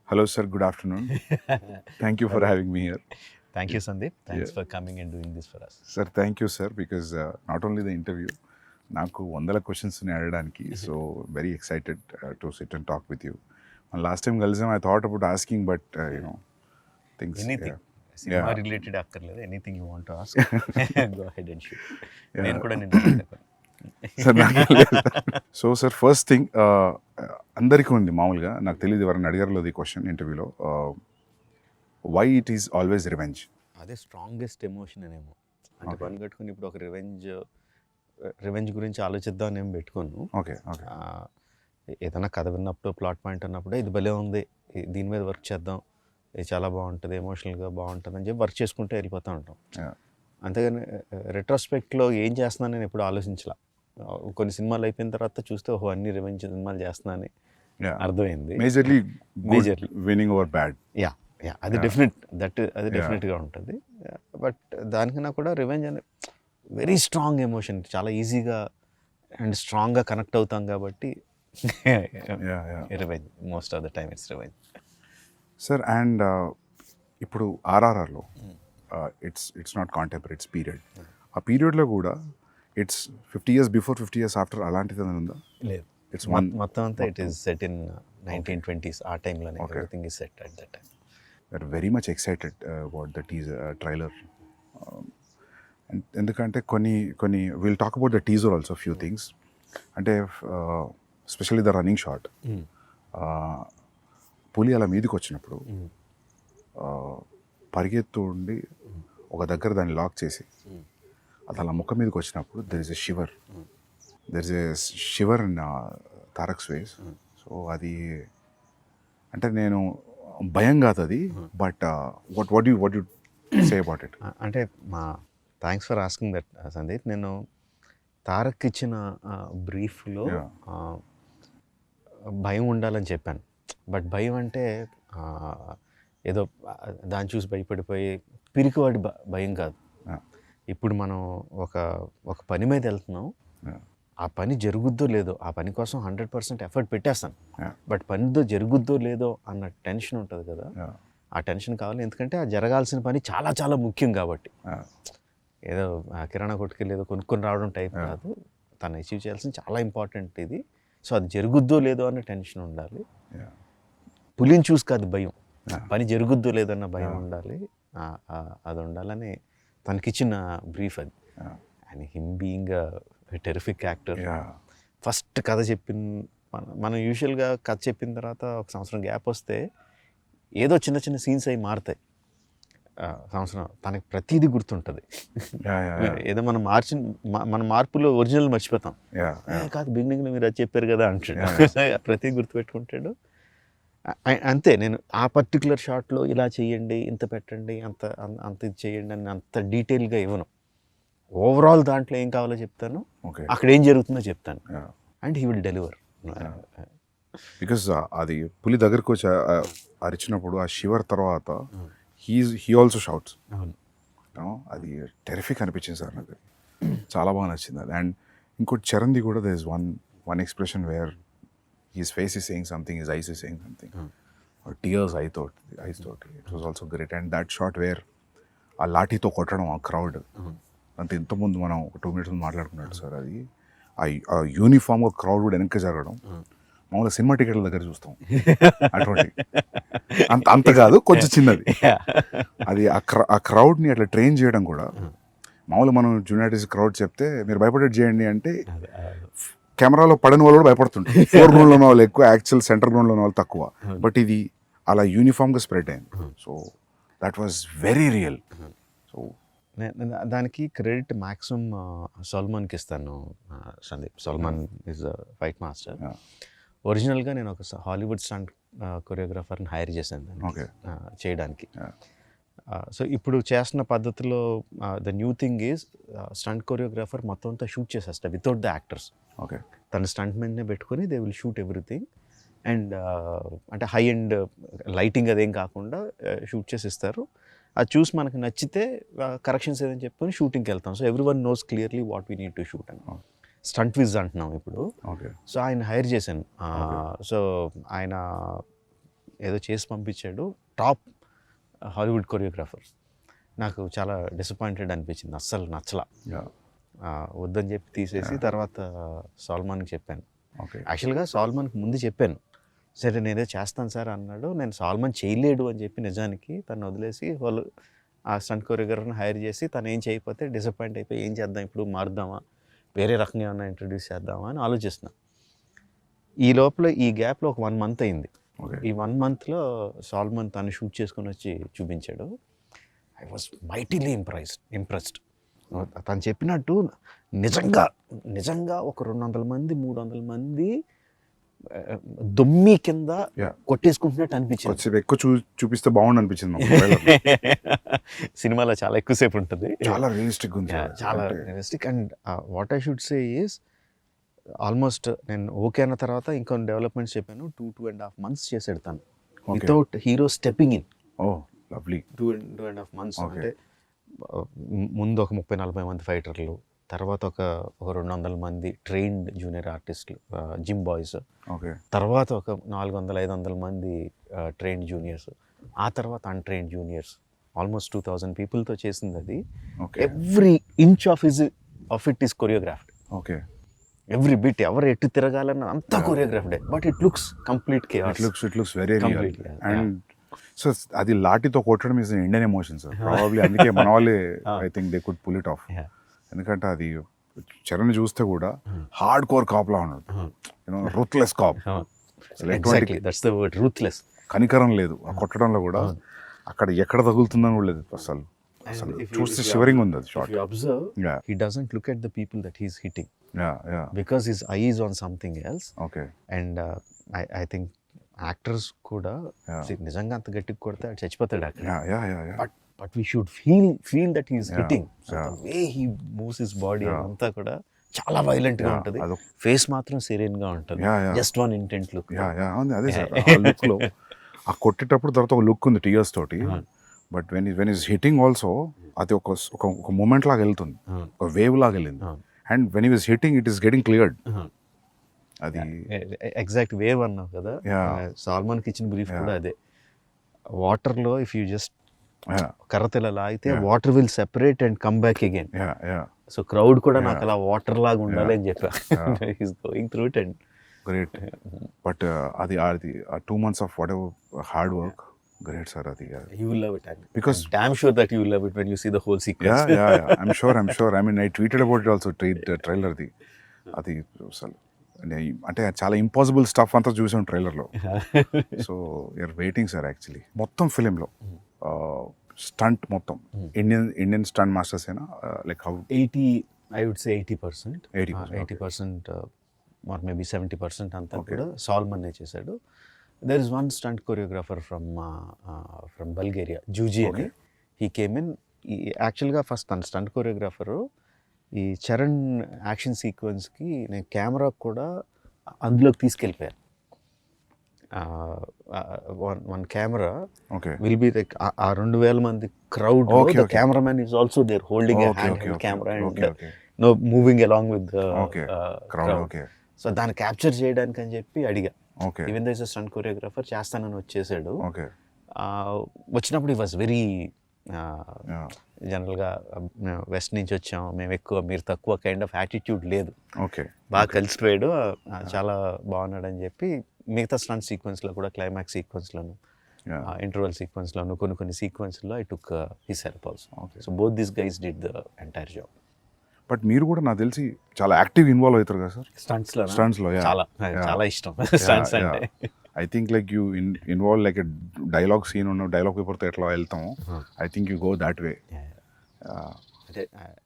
Hello, sir. Good afternoon. Thank you for having me here. Thank you, Sandeep. Thanks Yeah. for coming and doing this for us. Sir, thank you, sir, because not only the interview, నాకు వందల questions అడగడానికి so very excited to sit and talk with you last time కలిసాం I thought about asking but you know things Anything. Cinema related అక్కర్లేదు, anything you want to ask go ahead and shoot. నేను కూడా నిన్న so sir first thing అందరికీ ఉంది మామూలుగా నాకు తెలియదు ఎవరైనా అడిగారులో ఈ క్వశ్చన్ ఇంటర్వ్యూలో why it is always revenge. అదే స్ట్రాంగెస్ట్ ఎమోషన్ అనేమో. అంటే పని కట్టుకుని ఇప్పుడు ఒక రివెంజ్ గురించి ఆలోచిద్దాం అని ఏం పెట్టుకోను. ఓకే ఓకే ఏదైనా కథ విన్నప్పుడు ప్లాట్ పాయింట్ అన్నప్పుడు ఇది భలే ఉంది, దీని మీద వర్క్ చేద్దాం, ఇది చాలా బాగుంటుంది, ఎమోషనల్గా బాగుంటుంది అని చెప్పి వర్క్ చేసుకుంటూ వెళ్ళిపోతూ ఉంటాం. అంతేగాని రెట్రోస్పెక్ట్లో ఏం చేస్తున్నాను నేను ఎప్పుడు ఆలోచించలా. కొన్ని సినిమాలు అయిపోయిన తర్వాత చూస్తే ఓహో అన్ని రివెంజ్ సినిమాలు చేస్తున్నానని అర్థమైంది. Majorly winnowing over bad. Yeah yeah అది డెఫినెట్ అది డెఫినెట్గా ఉంటుంది. బట్ దానికన్నా కూడా రివెంజ్ అనే వెరీ స్ట్రాంగ్ ఎమోషన్, చాలా ఈజీగా అండ్ స్ట్రాంగ్గా కనెక్ట్ అవుతాం కాబట్టి revenge most of the time it's revenge. Sir and ఇప్పుడు ఆర్ఆర్ఆర్లో it's not contemporary, it's period. ఆ పీరియడ్లో కూడా it's 50 years before 50 years after అలాంటిది ఏదైనా ఉందా? లేదు, ఇట్స్ మొత్తం అంతా it is set in 1920s. ఆ టైంలోనే everything is set at that time. We are very much excited about the trailer. ఎందుకంటే కొన్ని will talk about the teaser also few things. అంటే స్పెషల్లీ ద రన్నింగ్ షాట్, పులి అలా మీదకి వచ్చినప్పుడు పరిగెత్తు ఉండి ఒక దగ్గర దాన్ని లాక్ చేసి అది అలా ముఖం మీదకి వచ్చినప్పుడు there is a shiver in Tarak's face. So అది అంటే నేను భయం కాదు అది, but what you say about it? అంటే thanks for asking that Sandeep. నేను తారక్ ఇచ్చిన బ్రీఫ్లో భయం ఉండాలని చెప్పాను. బట్ భయం అంటే ఏదో దాన్ని చూసి భయపడిపోయి పిరికివాడి భయం కాదు. ఇప్పుడు మనం ఒక పని మీద వెళ్తున్నాం, ఆ పని జరుగుద్దో లేదో, ఆ పని కోసం 100% ఎఫర్ట్ పెట్టేస్తాను, బట్ పనితో జరుగుద్దో లేదో అన్న టెన్షన్ ఉంటుంది కదా, ఆ టెన్షన్ కావాలి. ఎందుకంటే ఆ జరగాల్సిన పని చాలా చాలా ముఖ్యం కాబట్టి. ఏదో కిరాణా కొట్టుకెళ్ళి ఏదో కొనుక్కొని రావడం టైప్ కాదు, తను అచీవ్ చేయాల్సిన చాలా ఇంపార్టెంట్ ఇది. సో అది జరుగుద్దో లేదో అన్న టెన్షన్ ఉండాలి. పులిని చూసి కాదు భయం, పని జరుగుద్దో లేదన్న భయం ఉండాలి. అది ఉండాలని తనకిచ్చిన బ్రీఫ్ అది. And him being terrific actor. First కథ మనం యూజువల్గా కథ చెప్పిన తర్వాత ఒక సంవత్సరం గ్యాప్ వస్తే ఏదో చిన్న చిన్న సీన్స్ అవి మారుతాయి. సంవత్సరం తనకి ప్రతిదీ గుర్తుంటుంది. ఏదో మన మార్పులో ఒరిజినల్ మర్చిపోతాం. కాదు బిగినింగ్లో మీరు అది చెప్పారు కదా అంటాడు, ప్రతిదీ గుర్తుపెట్టుకుంటాడు. అంతే, నేను ఆ పర్టికులర్ షాట్లో ఇలా చేయండి, ఇంత పెట్టండి, అంత ఇది చేయండి అని అంత డీటెయిల్గా ఇవ్వను. ఓవరాల్ దాంట్లో ఏం కావాలో చెప్తాను, అక్కడ ఏం జరుగుతుందో చెప్తాను, and he will deliver. Because అది పులి దగ్గరకు వచ్చి అరిచినప్పుడు ఆ షివర్ తర్వాత హీ ఆల్సో షౌట్స్. అది టెరిఫిక్ అనిపించింది సార్ నాకు, చాలా బాగా నచ్చింది అది. అండ్ ఇంకోటి చరణ్ది కూడా there is one expression where his face is saying something, his eyes is saying something, or tears eyes thought it was also great. And that shot where ఆ లాఠీతో కొట్టడం ఆ క్రౌడ్ అంత ఇంతకుముందు మనం ఒక 2 minutes ముందు మాట్లాడుకున్నాడు సార్, అది ఆ యూనిఫామ్గా క్రౌడ్ కూడా వెనక్కి జరగడం మామూలుగా సినిమా టికెట్ల దగ్గర చూస్తాం అటువంటి అంత కాదు, కొంచెం చిన్నది. అది ఆ క్రౌడ్ని అట్లా ట్రైన్ చేయడం కూడా మామూలుగా మనం జూనియార్టీస్ క్రౌడ్ చెప్తే మీరు భయపడేది చేయండి అంటే కెమెరాలో పడని వాళ్ళు కూడా భయపడుతుంటారు. 4 గ్రౌండ్లో ఉన్న వాళ్ళు ఎక్కువ, యాక్చువల్ సెంటర్ గ్రౌండ్లో ఉన్న వాళ్ళు తక్కువ. బట్ ఇది అలా యూనిఫామ్గా స్ప్రెడ్ అయింది. So that was very real. So దానికి క్రెడిట్ మ్యాక్సిమం సల్మాన్కి ఇస్తాను Sandeep. Salman is fight master. ఒరిజినల్గా నేను ఒక హాలీవుడ్ స్టంట్ కొరియోగ్రాఫర్ని హైర్ చేశాను చేయడానికి. సో ఇప్పుడు చేస్తున్న పద్ధతిలో the new thing is stunt choreographer మొత్తం అంతా షూట్ చేసేస్తా వితౌట్ ద యాక్టర్స్. తన స్టంట్ మెన్నే పెట్టుకొని they will shoot everything. And అంటే హై అండ్ లైటింగ్ అదేం కాకుండా షూట్ చేసి ఇస్తారు. అది చూసి మనకు నచ్చితే కరెక్షన్స్ ఏదని చెప్పుకొని షూటింగ్కి వెళ్తాం. So every one knows clearly what we need to shoot అని. స్టంట్ విజ్ అంటున్నాం ఇప్పుడు. సో ఆయన హైర్ చేశాను. సో ఆయన ఏదో చేసి పంపించాడు, టాప్ హాలీవుడ్ కొరియోగ్రాఫర్. నాకు చాలా డిసప్పాయింటెడ్ అనిపించింది, అస్సలు నచ్చలా. వద్దని చెప్పి తీసేసి తర్వాత సాల్మాన్కి చెప్పాను. యాక్చువల్గా సాల్మాన్కి ముందు చెప్పాను, సరే నేనే చేస్తాను సార్ అన్నాడు. నేను సాల్మాన్ చేయలేడు అని చెప్పి నిజానికి తను వదిలేసి వాళ్ళు ఆ స్టంట్ కొరియోగ్రాఫర్ని హైర్ చేసి తను ఏం చేయకపోతే డిసప్పాయింట్ అయిపోయి ఏం చేద్దాం ఇప్పుడు, మారుద్దామా, వేరే రకంగా ఏమన్నా ఇంట్రడ్యూస్ చేద్దామా అని ఆలోచిస్తున్నా. ఈ లోపల ఈ గ్యాప్లో ఒక 1 month అయింది. ఈ 1 monthలో సాల్మాన్ తను షూట్ చేసుకొని వచ్చి చూపించాడు. I was mightily impressed. తను చెప్పినట్టు నిజంగా ఒక 200 మంది 300 మంది దుమ్మి కింద కొట్టేసుకుంటున్నట్టు అనిపించింది. ఎక్కువ చూపిస్తే బాగుండు అనిపించింది. సినిమాలో చాలా ఎక్కువసేపు ఉంటుంది, చాలా రియలిస్టిక్ ఉంది, చాలా realistic. And what I should say is almost నేను ఓకే అన్న తర్వాత ఇంకొన్ని డెవలప్మెంట్స్ చెప్పాను. 2.5 months చేసాడు తను without hero stepping in. Lovely. 2.5 months అంటే ముందు ఒక 30-40 మంది ఫైటర్లు, తర్వాత ఒక 200 మంది ట్రైన్డ్ జూనియర్ ఆర్టిస్టులు, జిమ్ బాయ్స్, తర్వాత ఒక 400-500 మంది ట్రైన్డ్ జూనియర్స్, ఆ తర్వాత అన్ట్రైన్డ్ జూనియర్స్, ఆల్మోస్ట్ 2000 పీపుల్తో చేసింది అది. Every inch of it is choreographed. Every bit, ఎవరు ఎటు తిరగాలన్న అంతా కొరియోగ్రాఫ్డే, but it looks complete chaos. It looks very real. And so అది లాఠీతో కొట్టడం is Indian emotion sir, probably అందుకే మన వాళ్ళే I think they could pull it off. ఎందుకంటే అది చరణ్ చూస్తే కూడా హార్డ్ కోర్ కాప్ లా ఉన్నాడు, రూత్లెస్ కాప్. రూత్లెస్, కనికరం లేదు ఆ కొట్టడంలో కూడా, అక్కడ ఎక్కడ తగులుతుందని కూడా లేదు అసలు. చూస్తే షివరింగ్ ఉంది అది shot. He doesn't look at the people that he's hitting. Because his eye is on something else. And I think actors కూడా నిజంగా అంత గట్టిగా కొడితే చచ్చిపోతాడు అక్కడ. But we should feel that he's hitting. So the way he moves his body అంతా కూడా చాలా వైలెంట్ గా ఉంటుంది, ఫేస్ మాత్రం సెరీన్ గా ఉంటుంది, జస్ట్ వన్ ఇంటెంట్ లుక్. అదే సార్, ఆ లుక్ లో ఆ కొట్టేటప్పుడు తర్వాత ఒక లుక్ ఉంది టీయర్స్ తోటి. But when is hitting also అది ఒక మూమెంట్ లాగా వెళ్తుంది, ఒక వేవ్ లాగా వెళ్ళింది. అండ్ వెన్ ఈ was hitting it is getting cleared. అది ఎగ్జాక్ట్ వేవ్ అన్నావు కదా, సాల్మాన్కి ఇచ్చిన బ్రీఫ్ కూడా అదే. వాటర్లో ఇఫ్ యూ జస్ట్ కర్రతెలా లాగితే water will separate and come back again. So crowd కూడా నాకు అలా వాటర్ లాగా ఉండాలి అని చెప్పా. Is going through it and great. But అది 2 months of what ever hard work, great sir, adi you will love it, because damn sure that you will love it when you see the whole sequence. Yeah I'm sure I mean I tweeted about it also, trailer di adi asal అంటే చాలా impossible stuff అంతా చూసాం ట్రైలర్లో. So you're waiting sir. Actually మొత్తం ఫిలింలో stunt మొత్తం Indian stunt masters ఏనా, like how 80 I would say 80% or maybe 70% అంతా కూడా సాల్మన్ చేశాడు. There is one stunt choreographer from Bulgaria, Juji అని. He came in. యాక్చువల్గా ఫస్ట్ తన స్టంట్ కొరియోగ్రాఫరు ఈ చరణ్ యాక్షన్ సీక్వెన్స్కి నేను కెమెరా కూడా అందులోకి తీసుకెళ్ళిపోయాను. One camera will be like ఆ 2000 మంది crowd, the cameraman is also there holding a hand camera and no moving along with the crowd. So దాన్ని క్యాప్చర్ చేయడానికి అని చెప్పి అడిగా. Even though is a stunt choreographer, చేస్తానని వచ్చేసాడు. వచ్చినప్పుడు ఈ వాజ్ వెరీ జనరల్గా వెస్ట్ నుంచి వచ్చాం మేము ఎక్కువ మీరు తక్కువ కైండ్ ఆఫ్ యాటిట్యూడ్ లేదు, బాగా కలిసిపోయాడు, చాలా బాగున్నాడని చెప్పి మిగతా స్టంట్ సీక్వెన్స్లో కూడా క్లైమాక్స్ సీక్వెన్స్లోను ఇంటర్వల్ సీక్వెన్స్లోను కొన్ని సీక్వెన్స్లో I took his help also. So both this guys did the entire job. But మీరు కూడా నాకు తెలిసి చాలా యాక్టివ్ ఇన్వాల్వ్ అవుతారు కదా సార్ స్టంట్స్లో? చాలా ఇష్టం స్టంట్స్ అంటే. I think like you involve like dialogue scene ఉన్న డైలాగ్ పేపర్తో ఎట్లా వెళ్తాము, I think you go that way.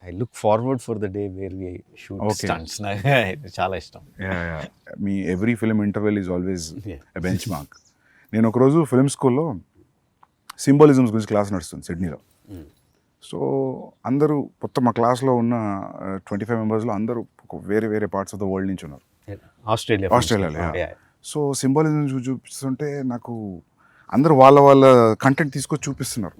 I look forward for the day where we shoot stunts. చాలా ఇష్టం. మీ every film interval is always a benchmark. నేను ఒకరోజు film స్కూల్లో సింబాలిజమ్స్ గురించి క్లాస్ నడుస్తుంది సిడ్నీలో. సో అందరూ మొత్తం మా క్లాస్లో ఉన్న 25 మెంబర్స్లో అందరూ వేరే పార్ట్స్ ఆఫ్ ద వరల్డ్ నుంచి ఉన్నారు, ఆస్ట్రేలియాలో. సో సింబాలిజం చూపిస్తుంటే నాకు అందరూ వాళ్ళ కంటెంట్ తీసుకొచ్చి చూపిస్తున్నారు.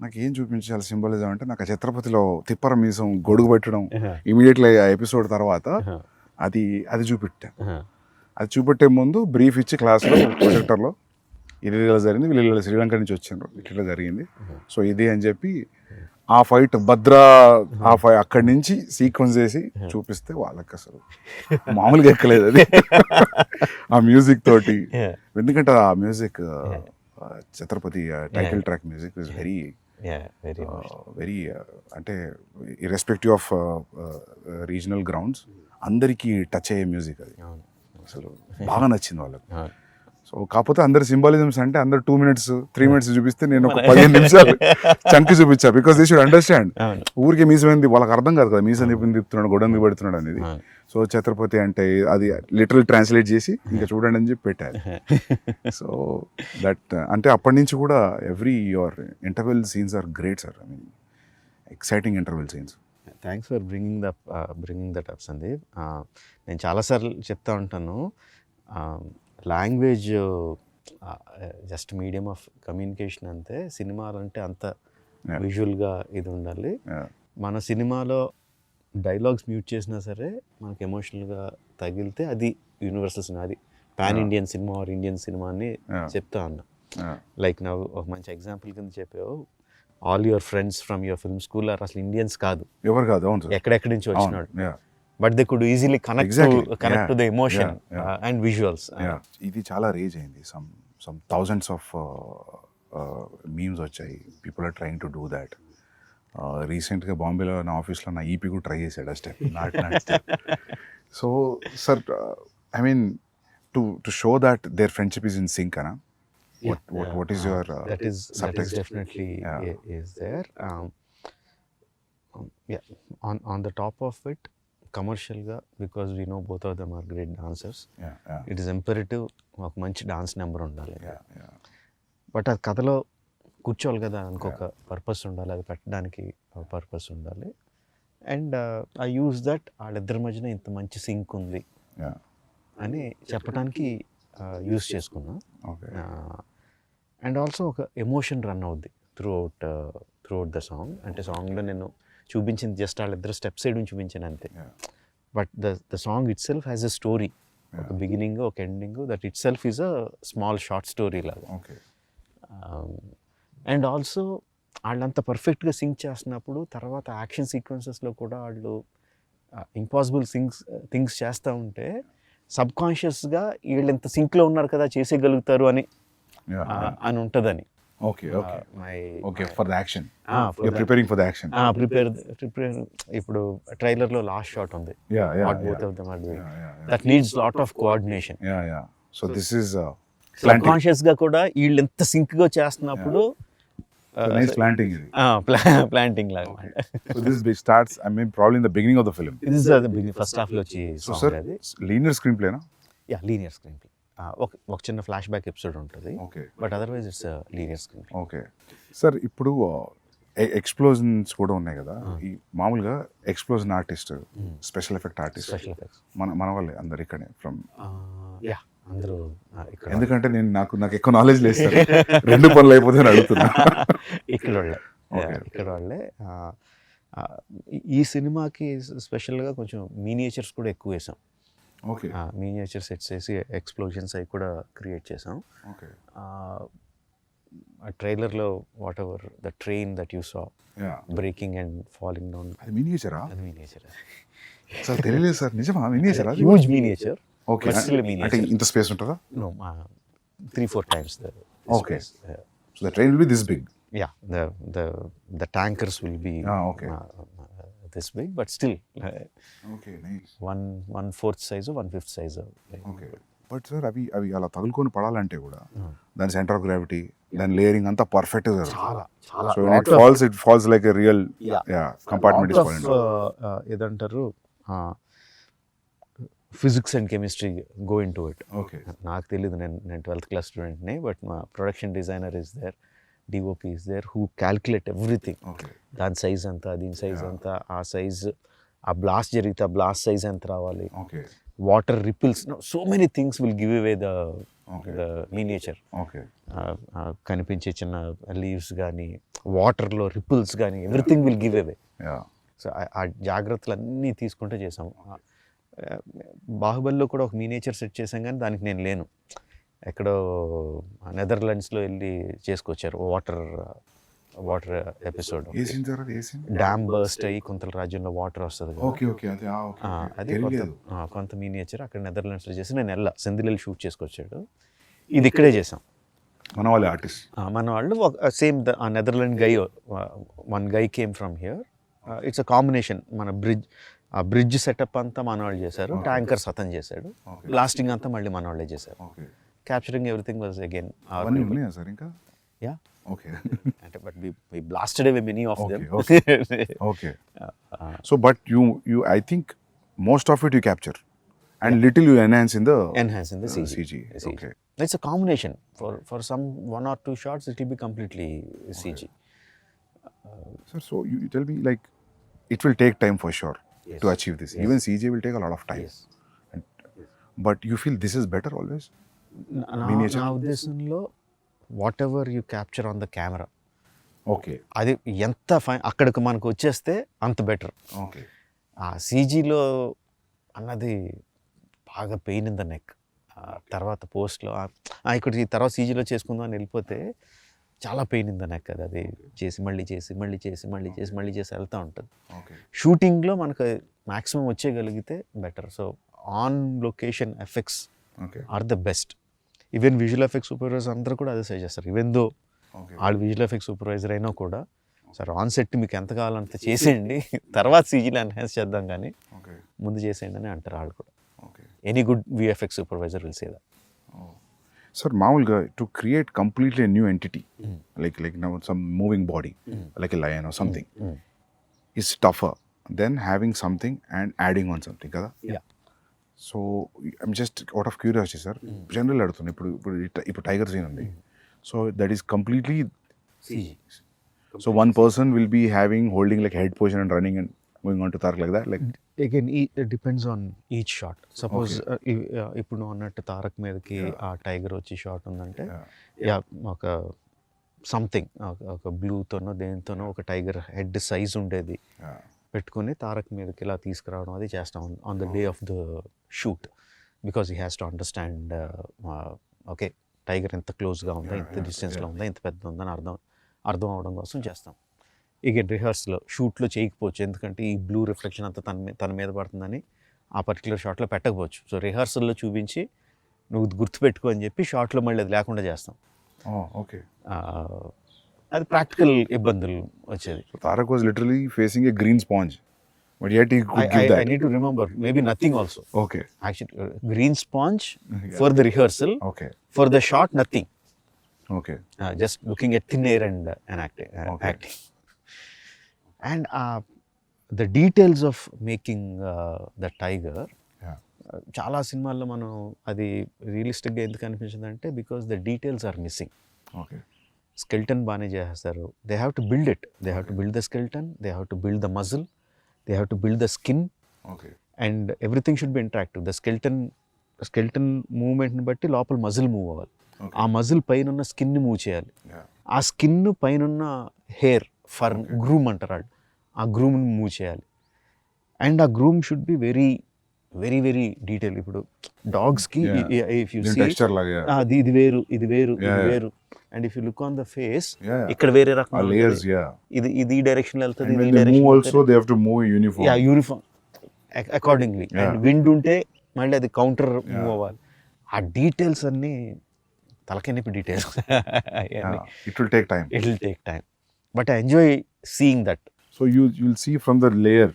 నాకు ఏం చూపించాలి సింబాలిజం అంటే, నాకు ఆ ఛత్రపతిలో తిప్పర మీసం గొడుగు పెట్టడం ఇమీడియట్లీ ఆ ఎపిసోడ్ తర్వాత అది చూపెట్టా. అది చూపెట్టే ముందు బ్రీఫ్ ఇచ్చి క్లాస్లో ప్రొజెక్టర్లో ఇది ఇలా జరిగింది, వీళ్ళు ఇలా శ్రీలంక నుంచి వచ్చిండ్రు, ఇట్లా జరిగింది, సో ఇది అని చెప్పి ఆ ఫైట్ భద్రా ఆ ఫైట్ అక్కడి నుంచి సీక్వెన్స్ చేసి చూపిస్తే వాళ్ళకి అసలు మామూలుగా ఎక్కలేదు అది ఆ మ్యూజిక్ తోటి. ఎందుకంటే ఆ music Chhatrapati title track music is very very అంటే ఇర్రెస్పెక్టివ్ ఆఫ్ రీజనల్ గ్రౌండ్స్ అందరికీ టచ్ అయ్యే మ్యూజిక్ అది. అసలు బాగా నచ్చింది వాళ్ళకి. సో కాకపోతే అందరు సింబాలిజమ్స్ అంటే అందరు 2 minutes 3 minutes చూపిస్తే నేను ఒక 15 నిమిషాలు చంకి చూపించా, బికాస్ దే షుడ్ అండర్స్టాండ్. ఊరికి మీసమైంది వాళ్ళకి అర్థం కాదు కదా, మీసం తిప్పుతున్నాడు గొడవ పెడుతున్నాడు అనేది. సో ఛత్రపతి అంటే అది లిటరల్ ట్రాన్స్లేట్ చేసి ఇంకా చూడండి అని చెప్పి పెట్టారు. సో దట్ అంటే అప్పటి నుంచి కూడా every your interval scenes are great sir. I mean exciting interval scenes. Thanks for bringing that up Sandeep. నేను చాలాసార్లు చెప్తా ఉంటాను, language just medium of communication అంతే, సినిమాలంటే అంత విజువల్గా ఇది ఉండాలి. మన సినిమాలో డైలాగ్స్ మ్యూట్ చేసినా సరే మనకి ఎమోషనల్గా తగిలితే అది యూనివర్సల్ సినిమా, అది pan Indian cinema or Indian cinema అని చెప్తా ఉన్నా. లైక్ నా ఒక మంచి ఎగ్జాంపుల్ కింద చెప్పావు, all your friends from your film school are అసలు ఇండియన్స్ కాదు, ఎవరు కాదు, ఎక్కడెక్కడి నుంచి వచ్చినాడు, but they could easily connect to the emotion and visuals. ఇది చాలా రేజ్ అయింది, సమ్ థౌజండ్స్ ఆఫ్ మీమ్స్ వచ్చాయి, people are trying to do that. రీసెంట్గా బాంబేలో నా ఆఫీస్లో నా ఈపీ కూడా ట్రై చేశాడు ఆ step, not so sir I mean to show that their friendship is in sync అనా. What is your that is definitely is there. Yeah, on the top of it, commercial ga, because we know both of them are great dancers. It is imperative ఒక మంచి dance number ఉండాలి. But అది కథలో కూర్చోవాలి కదా, ఇంకొక purpose ఉండాలి, అది పెట్టడానికి పర్పస్ ఉండాలి. అండ్ ఐ యూజ్ దట్ వాళ్ళిద్దరి మధ్యన ఇంత మంచి సింక్ ఉంది అని చెప్పడానికి యూజ్ చేసుకున్నా. అండ్ ఆల్సో ఒక ఎమోషన్ రన్ అవుద్ది త్రూ అవుట్ ద సాంగ్. అంటే సాంగ్లో నేను చూపించింది జస్ట్ వాళ్ళిద్దరు స్టెప్ సైడ్ చూపించాను అంతే, but the song it self has a story, ఒక బిగినింగ్ ఒక ending, that it self is a small short story లాగా. అండ్ ఆల్సో వాళ్ళంత పర్ఫెక్ట్గా సింగ్ చేస్తున్నప్పుడు తర్వాత యాక్షన్ సీక్వెన్సెస్లో కూడా వాళ్ళు ఇంపాసిబుల్ థింగ్స్ చేస్తూ ఉంటే సబ్కాన్షియస్గా వీళ్ళు ఎంత సింక్లో ఉన్నారు కదా చేసేయగలుగుతారు అని ఉంటుందని. ఇప్పుడు ట్రైలర్లో లాస్ట్ షాట్ ఉంది, that needs lot of coordination. So this is సబ్కాన్షియస్గా కూడా వీళ్ళు ఎంత సింక్గా చేస్తున్నప్పుడు ప్లాంటింగ్ లాగా. So this starts, I mean, probably in the beginning of the film. This is the beginning, first half లో వచ్చి. So sir, linear screenplay na? Yeah, linear screenplay. ఒక చిన్న ఫ్లాష్ బ్యాక్ ఎపిసోడ్ ఉంటుంది, but otherwise it's linear screenplay. Okay sir, ఇప్పుడు explosions కూడా ఉన్నాయి కదా, ఈ మామూలుగా explosion artist, special effect artist మన వాళ్ళే అందరు ఇక్కడే ఫ్రమ్. అందరూ ఇక్కడ, ఎందుకంటే నాకు ఎక్కువ నాలెడ్జ్ లేదు సార్, రెండు పనులు అయిపోతే అడుగుతున్నా. ఇక్కడ వాళ్ళే. ఈ సినిమాకి స్పెషల్గా కొంచెం మీనియేచర్స్ కూడా ఎక్కువ వేసాం. మీనియేచర్ సెట్స్ వేసి ఎక్స్ప్లోజన్స్ అవి కూడా క్రియేట్ చేసాం. ట్రైలర్లో what ever the train that you saw breaking and falling down, అది మీనియేచరా? అది మీనియేచర్ సార్, తెలియలేదు సార్. నిజమా? మీనియేచరా? Huge miniature. ఓకే, అంటే ఇంత స్పేస్ ఉంటుందా? No, 3-4 times the space. So the train will be this big. Yeah, the tankers will be this big, but still nice. 1/4 size or 1/5 size. But sir అవి అలా తగులుకొని పడాలంటే కూడా దాని సెంటర్ ఆఫ్ గ్రావిటీ, దాని లేయరింగ్ అంతా perfect గా చాలా. So it falls like a real compartment. ఏదంటారు, physics and chemistry go into it. నాకు తెలియదు, నేను 12th class స్టూడెంట్ని, బట్ మా production designer is there, DOP is there, who calculate everything. దాని సైజ్ ఎంత, దీని సైజ్ ఎంత, ఆ సైజ్, ఆ బ్లాస్ట్ జరిగితే ఆ బ్లాస్ట్ సైజ్ ఎంత రావాలి, water ripples, so many things will give away the miniature. కనిపించే చిన్న లీవ్స్ కానీ, వాటర్లో రిపుల్స్ కానీ, everything will give away. So ఆ జాగ్రత్తలు అన్నీ తీసుకుంటే చేసాము. బాహుబలిలో కూడా ఒక మీనియేచర్ సెట్ చేసాం, కానీ దానికి నేను లేను. ఎక్కడో నెదర్లాండ్స్లో వెళ్ళి చేసుకొచ్చారు వాటర్ ఎపిసోడ్. ఏ సీన్ సార్ అది? ఏ సీన్? డ్యామ్ బర్స్ట్ అయ్యి కొంత రాజ్యంలో వాటర్ వస్తుంది కదా, ఓకే ఓకే అదే ఓకే అది కొంత మీనియేచర్ అక్కడ నెదర్లాండ్స్లో చేసి నేను వెళ్ళా సెందిల్ షూట్ చేసుకొచ్చాడు. ఇది ఇక్కడే చేసాం. మన వాళ్ళ ఆర్టిస్ట్ మన వాళ్ళు సేమ్ ఆ Netherland guy, one guy came from here. It's a combination. మన బ్రిడ్జ్ సెటప్ అంతా మన వాళ్ళు చేశారు, ట్యాంకర్స్ అతను చేశాడు, బ్లాస్టింగ్ అంతా మళ్ళీ మన వాళ్ళే చేశారు. Capturing everything was again sir ఇంకా యా. ఓకే అంటే but we blasted away many of them. Okay so but you I think most of it you capture and little you enhance in the CG. Okay, it's a combination. For some 1 or 2 shots it will be completely CG. Sir, so you tell me, like, it will take time for sure to achieve this. Even CG will take a lot of time. And, but you feel this is better always? నా ఉద్దేశంలో what ever you capture on the camera, okay, అది ఎంత fine అక్కడికి మనకు వచ్చేస్తే అంత better. Okay, ఆ సీజీలో అన్నది బాగా పెయిన్ ఇన్ ద నెక్. తర్వాత పోస్ట్లో ఇక్కడ ఈ తర్వాత సీజీలో చేసుకుందాం అని వెళ్ళిపోతే చాలా పెయిన్ ఇన్ ద నెక్. అది చేసి మళ్ళీ వెళ్తూ ఉంటుంది. షూటింగ్లో మనకు మ్యాక్సిమం వచ్చేయగలిగితే better. So on location effects are the best. Even visual effects supervisors అందరూ కూడా అదే సజెస్ట్ చేస్తారు. ఈవెన్ దో వాళ్ళు విజువల్ ఎఫెక్ట్స్ సూపర్వైజర్ అయినా కూడా, సార్ ఆన్ సెట్ మీకు ఎంత కావాలంత చేసేయండి, తర్వాత సీజీలో ఎన్హాన్స్ చేద్దాం కానీ ముందు చేసేయండి అని అంటారు వాళ్ళు కూడా. Any good VFX supervisor will say that. Sir మామూలుగా to create completely new entity like now some moving body like a lion or something is tougher than having something and adding on something కదా. So I'm just out of curiosity sir, general అడుగుతున్నాను. ఇప్పుడు tiger scene ఉంది, so that is completely CG. So one person will be having holding like head position and running and going on to Tarak like that. Like again it depends on each shot. Suppose ఇప్పుడు నువ్వు అన్నట్టు తారక్ మీదకి ఆ tiger వచ్చి shot ఉందంటే ఒక something ఒక బ్లూతోనో దేనితోనో ఒక టైగర్ హెడ్ సైజ్ ఉండేది పెట్టుకుని తారక్ మీదకి ఇలా తీసుకురావడం అది చేస్తాం on the day of the shoot. Because he has to understand okay tiger ఎంత క్లోజ్గా ఉందా, ఎంత డిస్టెన్స్లో ఉందా, ఎంత పెద్ద ఉందని అర్థం అవడం కోసం చేస్తాం. ఇక రిహర్సల్లో షూట్లో చేయకపోవచ్చు, ఎందుకంటే ఈ బ్లూ రిఫ్లెక్షన్ అంతా తన మీద పడుతుందని ఆ పర్టికులర్ షాట్లో పెట్టకపోవచ్చు. సో రిహర్సల్లో చూపించి నువ్వు గుర్తుపెట్టుకో అని చెప్పి షాట్లో మళ్ళీ అది లేకుండా చేస్తాం. ఓకే, అది ప్రాక్టికల్ ఇబ్బందులు వచ్చేది. Tarak was literally facing A green sponge, but yet he could give that. I need to remember, maybe nothing also. Okay. Actually, green sponge for the rehearsal. Okay. For the shot, nothing. Okay. Just looking at thin air and acting. And the details of making the tiger. చాలా సినిమాల్లో మనం అది రియలిస్టిక్గా ఎందుకు అనిపించింది అంటే because the details are missing. Okay, skeleton బాగానే చేస్తారు. They have to build it, they have to build the skeleton, they have to build the muscle, they have to build the skin. Okay. And everything should be interactive. The skeleton movement ని బట్టి లోపల muscle move అవ్వాలి. ఆ muscle పైన ఉన్న skin move చేయాలి. ఆ skin పైన ఉన్న హెయిర్ ఫర్ గ్రూమ్ అంటారు వాళ్ళు, ఆ గ్రూమ్ మూవ్ చేయాలి. అండ్ ఆ groom should be very very very detail. ఇప్పుడు డాగ్స్కి ఇఫ్ యూ సీ ఇది వేరు ఇది వేరు ఇది వేరు, and if you look on the face ఇక్కడ వేరే రకం ఇది ఈ డైరెక్షన్ లో వెళ్తుంది, ఈ direction also they have to move uniform accordingly. And wind ఉంటే మళ్ళీ అది కౌంటర్ మూవ్ అవ్వాలి. ఆ డీటెయిల్స్ అన్నీ తలకెనిపి details. It will take time but I enjoy seeing that. So you will see from the layer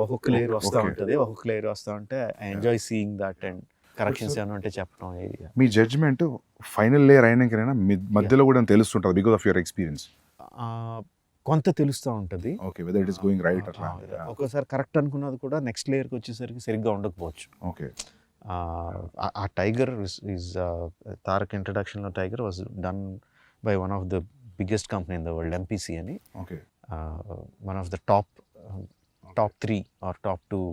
ఒక్కొక్క లేయర్ వస్తూ ఉంటుంది, ఒక్కొక్క లేయర్ వస్తూ ఉంటే I enjoy seeing that. And corrections ఏమైనా ఉంటే చెప్పడం. మీ జడ్జ్మెంట్ ఫైనల్ లేయర్ అయినాకైనా మధ్యలో కూడా తెలుస్తుంటుంది బికాస్ ఆఫ్ యువర్ ఎక్స్పీరియన్స్? కొంత తెలుస్తూ ఉంటుంది. Okay, whether it is going right అట్లా. ఒక్కోసారి కరెక్ట్ అనుకున్నది కూడా నెక్స్ట్ లేయర్కి వచ్చేసరికి సరిగ్గా ఉండకపోవచ్చు. ఓకే, ఆ టైగర్ ఈజ్ తారక్ ఇంట్రడక్షన్లో tiger was done by one of the biggest company in the world, MPC అని. Okay, one of the top 3 or top 2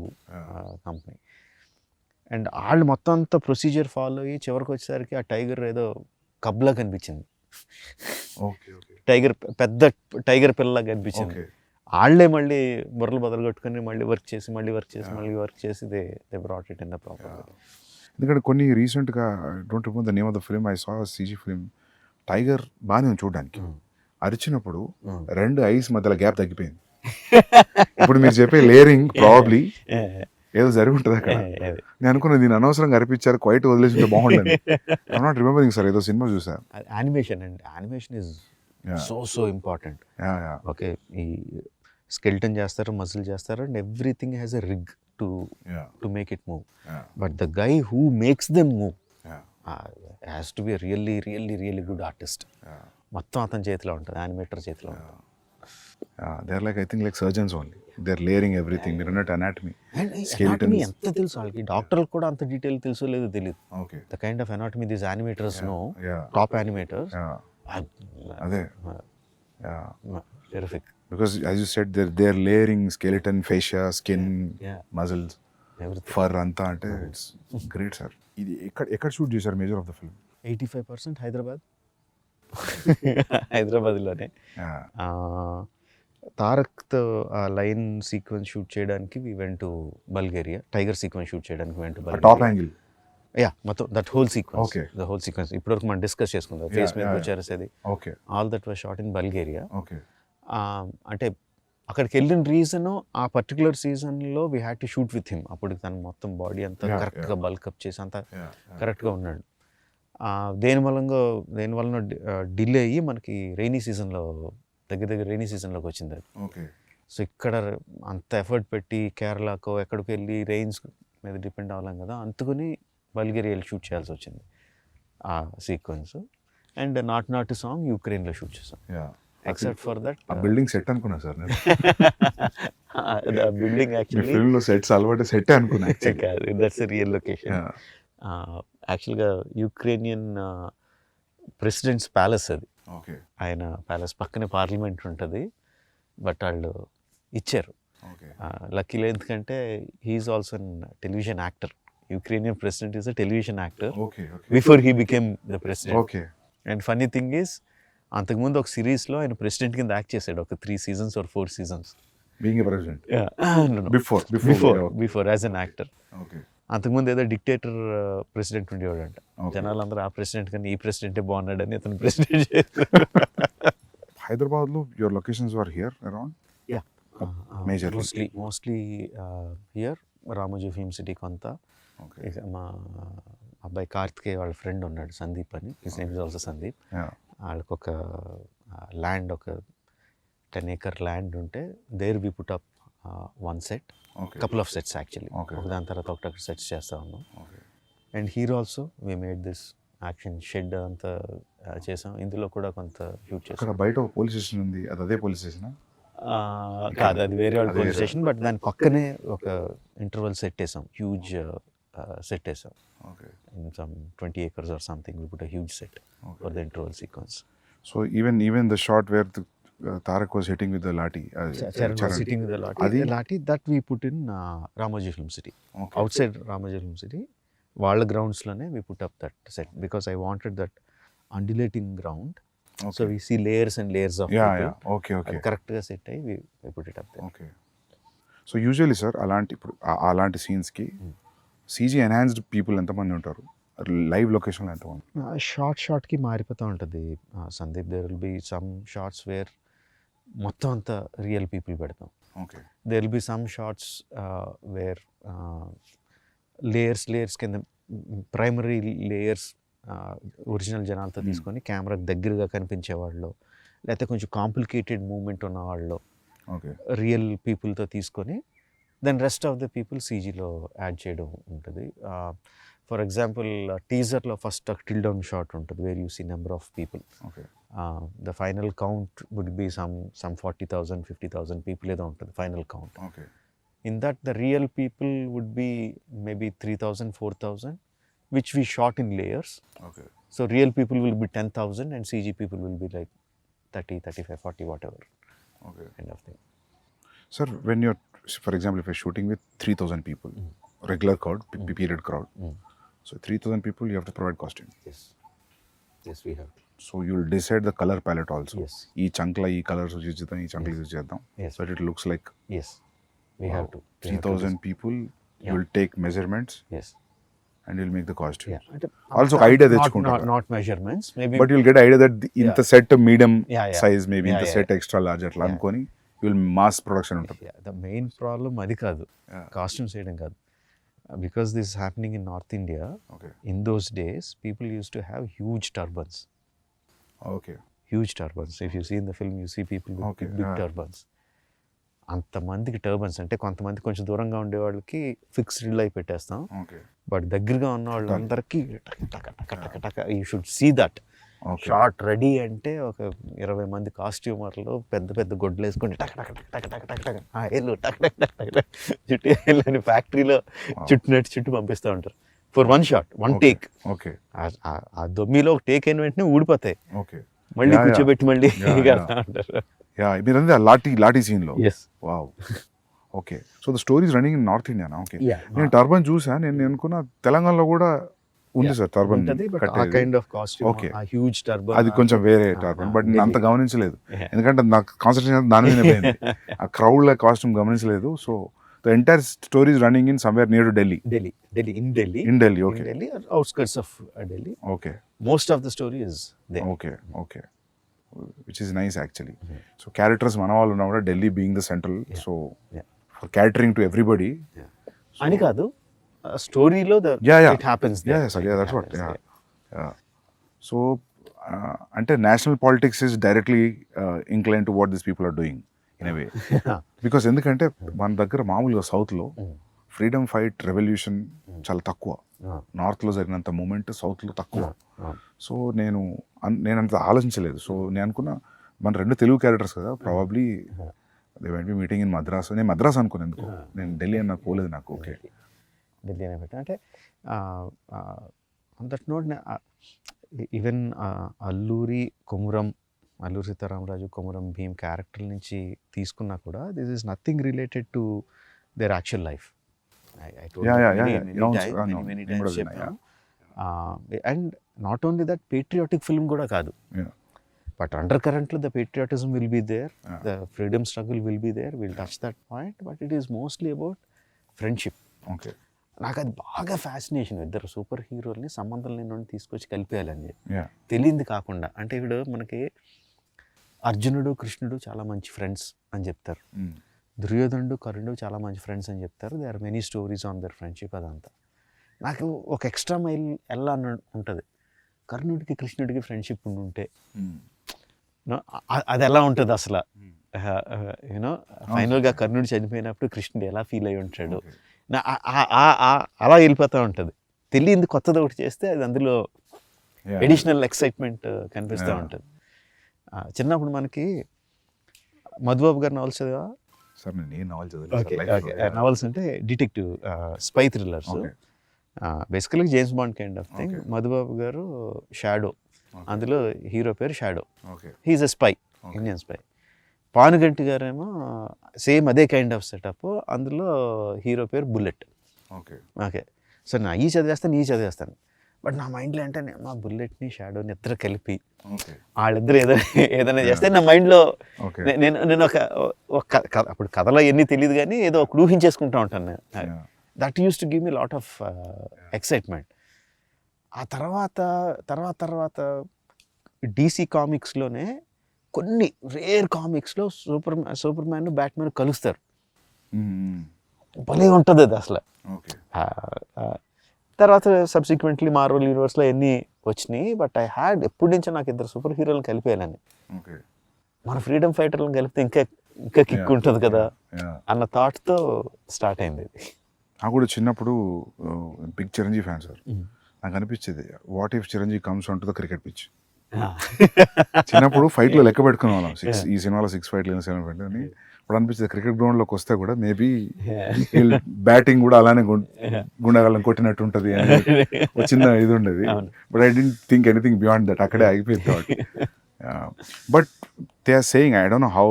company. And వాళ్ళు మొత్తం అంతా ప్రొసీజర్ ఫాలో అయ్యి చివరికి వచ్చేసరికి ఆ టైగర్ ఏదో కబ్లా కనిపించింది. పెద్ద టైగర్ పిల్లలా కనిపించింది. వాళ్ళే మళ్ళీ బుర్రలు బదులు కొట్టుకొని మళ్ళీ వర్క్ చేసి they brought it in the proper. ఎందుకంటే కొన్ని రీసెంట్గా don't remember the name of the film, I saw CG film, tiger బాగానే ఉంది చూడడానికి, అరిచినప్పుడు రెండు ఐస్ మధ్యలో గ్యాప్ తగ్గిపోయింది. ఇప్పుడు మీరు చెప్పే లేయరింగ్ ప్రాబబ్లీ ఏదో జరిగి ఉంటుంది అక్కడ. నేను అనుకున్నా దీన్ని అనవసరంగా అరిపించారు, క్వైట్ వదిలేసి ఉంటే బాగుంటుంది. ఐ నాట్ రిమెంబరింగ్ సార్, ఏదో సినిమా చూసా. యానిమేషన్ అండి, animation is so important. Okay, ఈ స్కెల్టన్ చేస్తారు, మజిల్ చేస్తారు, and everything has a rig to make it move. But the guy who makes them move has to be really really really good artist. మొత్తం అతని చేతిలో ఉంటుంది, animator చేతిలో ఉంటుంది. They are like, I think like surgeons only, they are layering everything. మీరు అన్నట్టు anatomy, anatomy ఎంత తెలుసు వాళ్ళకి, డాక్టర్లకు కూడా అంత డీటెయిల్ తెలుసో లేదో తెలియదు. Okay, the kind of anatomy these animators know, top animators. అదే terrific. Because as you said, they're layering skeleton, fascia, skin, muscles, fur అంతా, అంటే ఇట్స్ గ్రేట్ సార్. ఇది ఎక్కడ షూట్ చేశారు మేజర్ ఆఫ్ ద ఫిల్మ్? 85% హైదరాబాద్లోనే. తారక్తో ఆ లైన్ సీక్వెన్స్ షూట్ చేయడానికి we went to Bulgaria. Tiger sequence shoot చేయడానికి went to Bulgaria. Top angle, మొత్తం that whole sequence. Okay, the whole sequence ఇప్పటివరకు మనం డిస్కస్ చేసుకుందాం, ఫేస్ మీద వచ్చేసేది. Okay, all that was shot in Bulgaria. Okay. అంటే అక్కడికి వెళ్ళిన రీజను, ఆ పర్టికులర్ సీజన్లో we had to shoot with him. అప్పుడు తను మొత్తం బాడీ అంతా కరెక్ట్గా బల్కప్ చేసి అంతా కరెక్ట్గా ఉన్నాడు. దేని వలన డిలే అయ్యి మనకి రైనీ సీజన్లో, దగ్గర రైనీ సీజన్లోకి వచ్చింది అది. ఓకే. సో ఇక్కడ అంత ఎఫర్ట్ పెట్టి కేరళకో ఎక్కడికి వెళ్ళి రెయిన్స్ మీద డిపెండ్ అవ్వలేం కదా, అందుకని బల్గేరియా వెళ్ళి షూట్ చేయాల్సి వచ్చింది ఆ సీక్వెన్స్. అండ్ నాట్ సాంగ్ యుక్రెయిన్లో షూట్ చేసాం. ఎక్సెప్ట్ ఫర్ దట్ ఆ బిల్డింగ్ సెట్ అనుకున్నా సార్ నేను. బిల్డింగ్ యాక్చువల్లీ ఫిల్మ్లో సెట్స్ అలవాటు సెట్ అనుకున్నా. కాదు, దట్స్ రియల్ లొకేషన్. యాక్చువల్గా యుక్రేనియన్ ప్రెసిడెంట్స్ ప్యాలెస్ అది. ఓకే. ఆయన ప్యాలెస్ పక్కనే పార్లమెంట్ ఉంటుంది, బట్ వాళ్ళు ఇచ్చారు. లక్కీలో, ఎందుకంటే he is also an television actor. Ukrainian president is a television actor before he became the president. Okay. And funny thing is, అంతకుముందు ఒక సిరీస్లో ఆయన ప్రెసిడెంట్ కింద యాక్ట్ చేశాడు, ఒక 3 seasons or 4 seasons. Being a president? Before as an actor. Okay. అంతకుముందు ఏదో dictator president ఉండేవాడు అంట. జనాలందరూ ఆ ప్రెసిడెంట్ కన్నా ఈ ప్రెసిడెంటే బాగున్నాడని అతను ప్రెసిడెంట్ చేశారు. హైదరాబాద్లో your locations were here around? Mostly here, Ramoji film city కొంత. మా అబ్బాయి కార్తికేయ వాళ్ళ ఫ్రెండ్ ఉన్నాడు, సందీప్ అని, his name is also Sandeep. వాళ్ళకి ఒక ల్యాండ్, ఒక 10 acre ల్యాండ్ ఉంటే, there we put up 1 set, couple of sets actually. ఒకదాని తర్వాత ఒకటి సెట్స్ చేస్తూ ఉన్నాం. And hero also we made this action shed అంతా చేసాం. ఇందులో కూడా కొంత షూట్ చేసాం. బయట ఒక పోలీస్ స్టేషన్ ఉంది, అదే పోలీస్ స్టేషన్ కాదు, అది వేరే వాళ్ళ పోలీస్ స్టేషన్. బట్ దాని పక్కనే ఒక ఇంటర్వల్ సెట్ వేసాం, హ్యూజ్ సెట్ వేసాం. In some 20 acres or something, we put a huge set for the interval sequence. So even the shot where Tarak was hitting with the lathi, Charan was hitting with the lathi, that we put in Ramoji Film City. Outside Ramoji Film City, వాళ్ళ గ్రౌండ్స్లోనే we put up that set, because I wanted that undulating ground. So we see layers and layers of people. Okay. కరెక్ట్గా set అయ్యి we put it up there. Okay. So usually sir, అలాంటి సీన్స్కి CG enhanced people ఎంతమంది ఉంటారు? Live లొకేషన్లో ఎంతమంది? షార్ట్కి మారిపోతూ ఉంటుంది Sandeep. There will be some shots where మొత్తం అంతా రియల్ పీపుల్ పెడతాం. Okay. There will be some shots where layers కింద ప్రైమరీ లేయర్స్ ఒరిజినల్ జనాలతో తీసుకొని కెమెరాకి దగ్గరగా కనిపించేవాళ్ళు, లేకపోతే కొంచెం కాంప్లికేటెడ్ మూమెంట్ ఉన్నవాళ్ళు రియల్ పీపుల్తో తీసుకొని, then rest of the people సీజీలో యాడ్ చేయడం ఉంటుంది. ఫర్ ఎగ్జాంపుల్ టీజర్లో ఫస్ట్ టిల్ డౌన్ షాట్ ఉంటుంది, where you see number of people. The final count would be some 40,000 50,000 people ఏదో ఉంటుంది final count. In that the real people would be maybe 3,000 4,000, which we shot in layers. So real people will be 10,000 and CG people will be like 30, 35, 40, whatever kind of thing. Sir, when you're, for example, if you're shooting with 3,000 people, regular crowd, period crowd, so 3,000 people, you have to provide costume. Yes, we have to. So you'll decide the color palette also. Yes. ఈ చంక్ల ఈ colours use చేద్దాం, ఈ చంక్ల use చేద్దాం. So it looks like. Yes, we have to. 3,000 people, you will take measurements. Yes. And will make the costume. Yeah, అంటే also ఒక idea తెచ్చుకుంటారు. Not measurements maybe, but you'll get idea that ఇంత set medium Yeah. Size, maybe ఇంత Yeah. Set extra large అట్లా అనుకొని will mass production ఉంటుంది. The main problem అది కాదు, కాస్ట్యూమ్స్ వేయడం కాదు. Because this happening in north India, okay in those days people use to have huge turbans. Okay huge turbans, if you see in the film you see people Okay, big yeah. Turbans. అంతమందికి turbans అంటే కొంతమంది కొంచెం దూరంగా ఉండే వాళ్ళకి fixed light పెట్టేస్తాం, okay but దగ్గరగా ఉన్న వాళ్ళందరికీ you should see that okay shot ready అంటే ఒక 20 మంది కాస్ట్యూమర్లు పెద్ద పెద్ద గొడ్లు వేసుకొని టక్ టక్ టక్ టక్ టక్ టక్ టక్ ఎల్లు టక్ టక్ టక్ టక్ టక్ చుట్టూ వెళ్ళని ఫ్యాక్టరీలో చుట్టూ పంపిస్తూ ఉంటారు for one shot, one take. Okay ఆ దొమ్మిలో ఒక టేక్ అయిన వెంటనే ఊడిపోతాయి, ఓకే మళ్ళీ కూర్చోబెట్టి మళ్ళీ Yeah. కడతా ఉంటారు. యా మీరంతా లాఠీ సీన్లో. Yes, wow. Okay so the stories running in north ఇండియానా? Okay Yeah. నేను టర్బన్ చూసా, నేను అనుకున్న తెలంగాణలో కూడా ఉంది సార్ టర్బన్ ఉంటుంది, బట్ ఆ కట్టేది. Kind of costume, Okay. ఆ హ్యూజ్ టర్బన్ అది కొంచెం వేరే టర్బన్, బట్ నేను అంత గమనించలేదు, ఎందుకంటే నాకు కాన్సన్ట్రేషన్ దాని మీద పోయింది. ఆ క్రౌడ్ కాస్ట్యూమ్ గమనించలేదు. So the entire stories running in somewhere near to Delhi. In Delhi, okay outskirts of Delhi. Okay most of the story is there. Okay okay which is nice actually. So characters మన వాళ్ళు ఉన్నా కూడా Delhi being the central, so Yeah. For catering to everybody. అని కాదు, స్టోరీలో Yeah. It happens. That's what. So అంటే national politics is directly incline to what this people are doing in a way. Because ఎందుకంటే మన దగ్గర మామూలుగా సౌత్లో ఫ్రీడమ్ ఫైట్ రెవల్యూషన్ చాలా తక్కువ, నార్త్లో జరిగినంత మూమెంట్ సౌత్లో తక్కువ. సో నేను అంత ఆలోచించలేదు. సో నేను అనుకున్నా మన రెండు తెలుగు క్యారెక్టర్స్ కదా, probably they went be meeting in Madras. నేను మద్రాస్ అనుకున్నాను ఎందుకు, నేను ఢిల్లీ అని నాకు పోలేదు నాకు. ఓకే ఢిల్లీ అనే పెట్టా అంటే on that note even Alluri Sitaramaraju, Komuram Bheem character నుంచి తీసుకున్నా కూడా this is nothing related to their actual life. And not only that, patriotic film కూడా కాదు, బట్ అండర్ కరెంట్లో the patriotism will be there, the freedom struggle will be there, will touch that point, but it is mostly about friendship. Okay నాకు అది బాగా fascination, ఇద్దరు super హీరోల్ని సంబంధం లేని తీసుకొచ్చి కలిపేయాలని చెప్పి, యా తెలియంది కాకుండా. అంటే ఇప్పుడు మనకి అర్జునుడు కృష్ణుడు చాలా మంచి ఫ్రెండ్స్ అని చెప్తారు, దుర్యోధనుడు కర్ణుడు చాలా మంచి ఫ్రెండ్స్ అని చెప్తారు. They are many stories on their friendship. అదంతా నాకు ఒక ఎక్స్ట్రా మైల్ ఎలా ఉంటుంది, కర్ణుడికి కృష్ణుడికి ఫ్రెండ్షిప్ ఉంటే అది ఎలా ఉంటుంది అసలు. యూనో ఫైనల్గా కర్ణుడు చనిపోయినప్పుడు కృష్ణుడు ఎలా ఫీల్ అయి ఉంటాడు, అలా వెళ్ళిపోతూ ఉంటుంది. తెలియంది కొత్తది ఒకటి చేస్తే అది అందులో ఎడిషనల్ ఎక్సైట్మెంట్ కనిపిస్తూ ఉంటుంది. చిన్నప్పుడు మనకి మధుబాబు గారి నవల్స్ చదివా? సార్ నేను నావల్ నవల్స్ అంటే detective spy thrillers, basically James Bond kind of thing. Madhubabu గారు షాడో, అందులో హీరో పేరు Shadow, he's a spy, Indian spy. Panuganti గారేమో సేమ్ అదే కైండ్ ఆఫ్ సెటప్, అందులో హీరో పేరు బుల్లెట్. ఓకే సో నా ఈ చదివేస్తాను, బట్ నా మైండ్లో అంటే మా బుల్లెట్ని షాడోని ఇద్దరు కలిపి వాళ్ళిద్దరు ఏదైనా చేస్తే నా మైండ్లో నేను ఒక అప్పుడు కథలో ఎన్ని తెలియదు కానీ ఏదో ఒక ఊహించేసుకుంటూ ఉంటాను నేను. That use to give me lot of excitement. ఆ తర్వాత డీసీ కామిక్స్లోనే కొన్ని రేర్ కామిక్స్లో సూపర్ మ్యాన్ బ్యాట్మెన్ కలుస్తారు, భలే ఉంటుంది అది అసలు. తర్వాత సబ్సిక్వెంట్లీ మార్వెల్ యూనివర్స్లో ఎన్ని వచ్చినాయి, బట్ ఐ హ్యాడ్ ఎప్పటి నుంచో నాకు ఇద్దరు సూపర్ హీరోలను కలిపేయాలని. మన ఫ్రీడమ్ ఫైటర్లను కలిపితే ఇంకా కిక్ ఉంటుంది కదా అన్న థాట్తో స్టార్ట్ అయింది ఇది. నాకు కూడా చిన్నప్పుడు బిగ్ చిరంజీవి ఫ్యాన్ సార్. నాకు అనిపించేది what if Chiranjeevi comes on to the cricket pitch. చిన్నప్పుడు ఫైట్లో లెక్క పెట్టుకునే వాళ్ళం, ఈ సినిమాలో 6 ఫైట్లు 7 ఫైట్లు అని. ఇప్పుడు అనిపించేది క్రికెట్ గ్రౌండ్లోకి వస్తే కూడా మేబీ బ్యాటింగ్ కూడా అలానే గుండెగాళ్ళని కొట్టినట్టు ఉంటుంది అని ఒక చిన్న ఇది ఉండేది. But I don't think anything beyond that, అక్కడే ఆగిపోయింది. But they are saying, I don't know how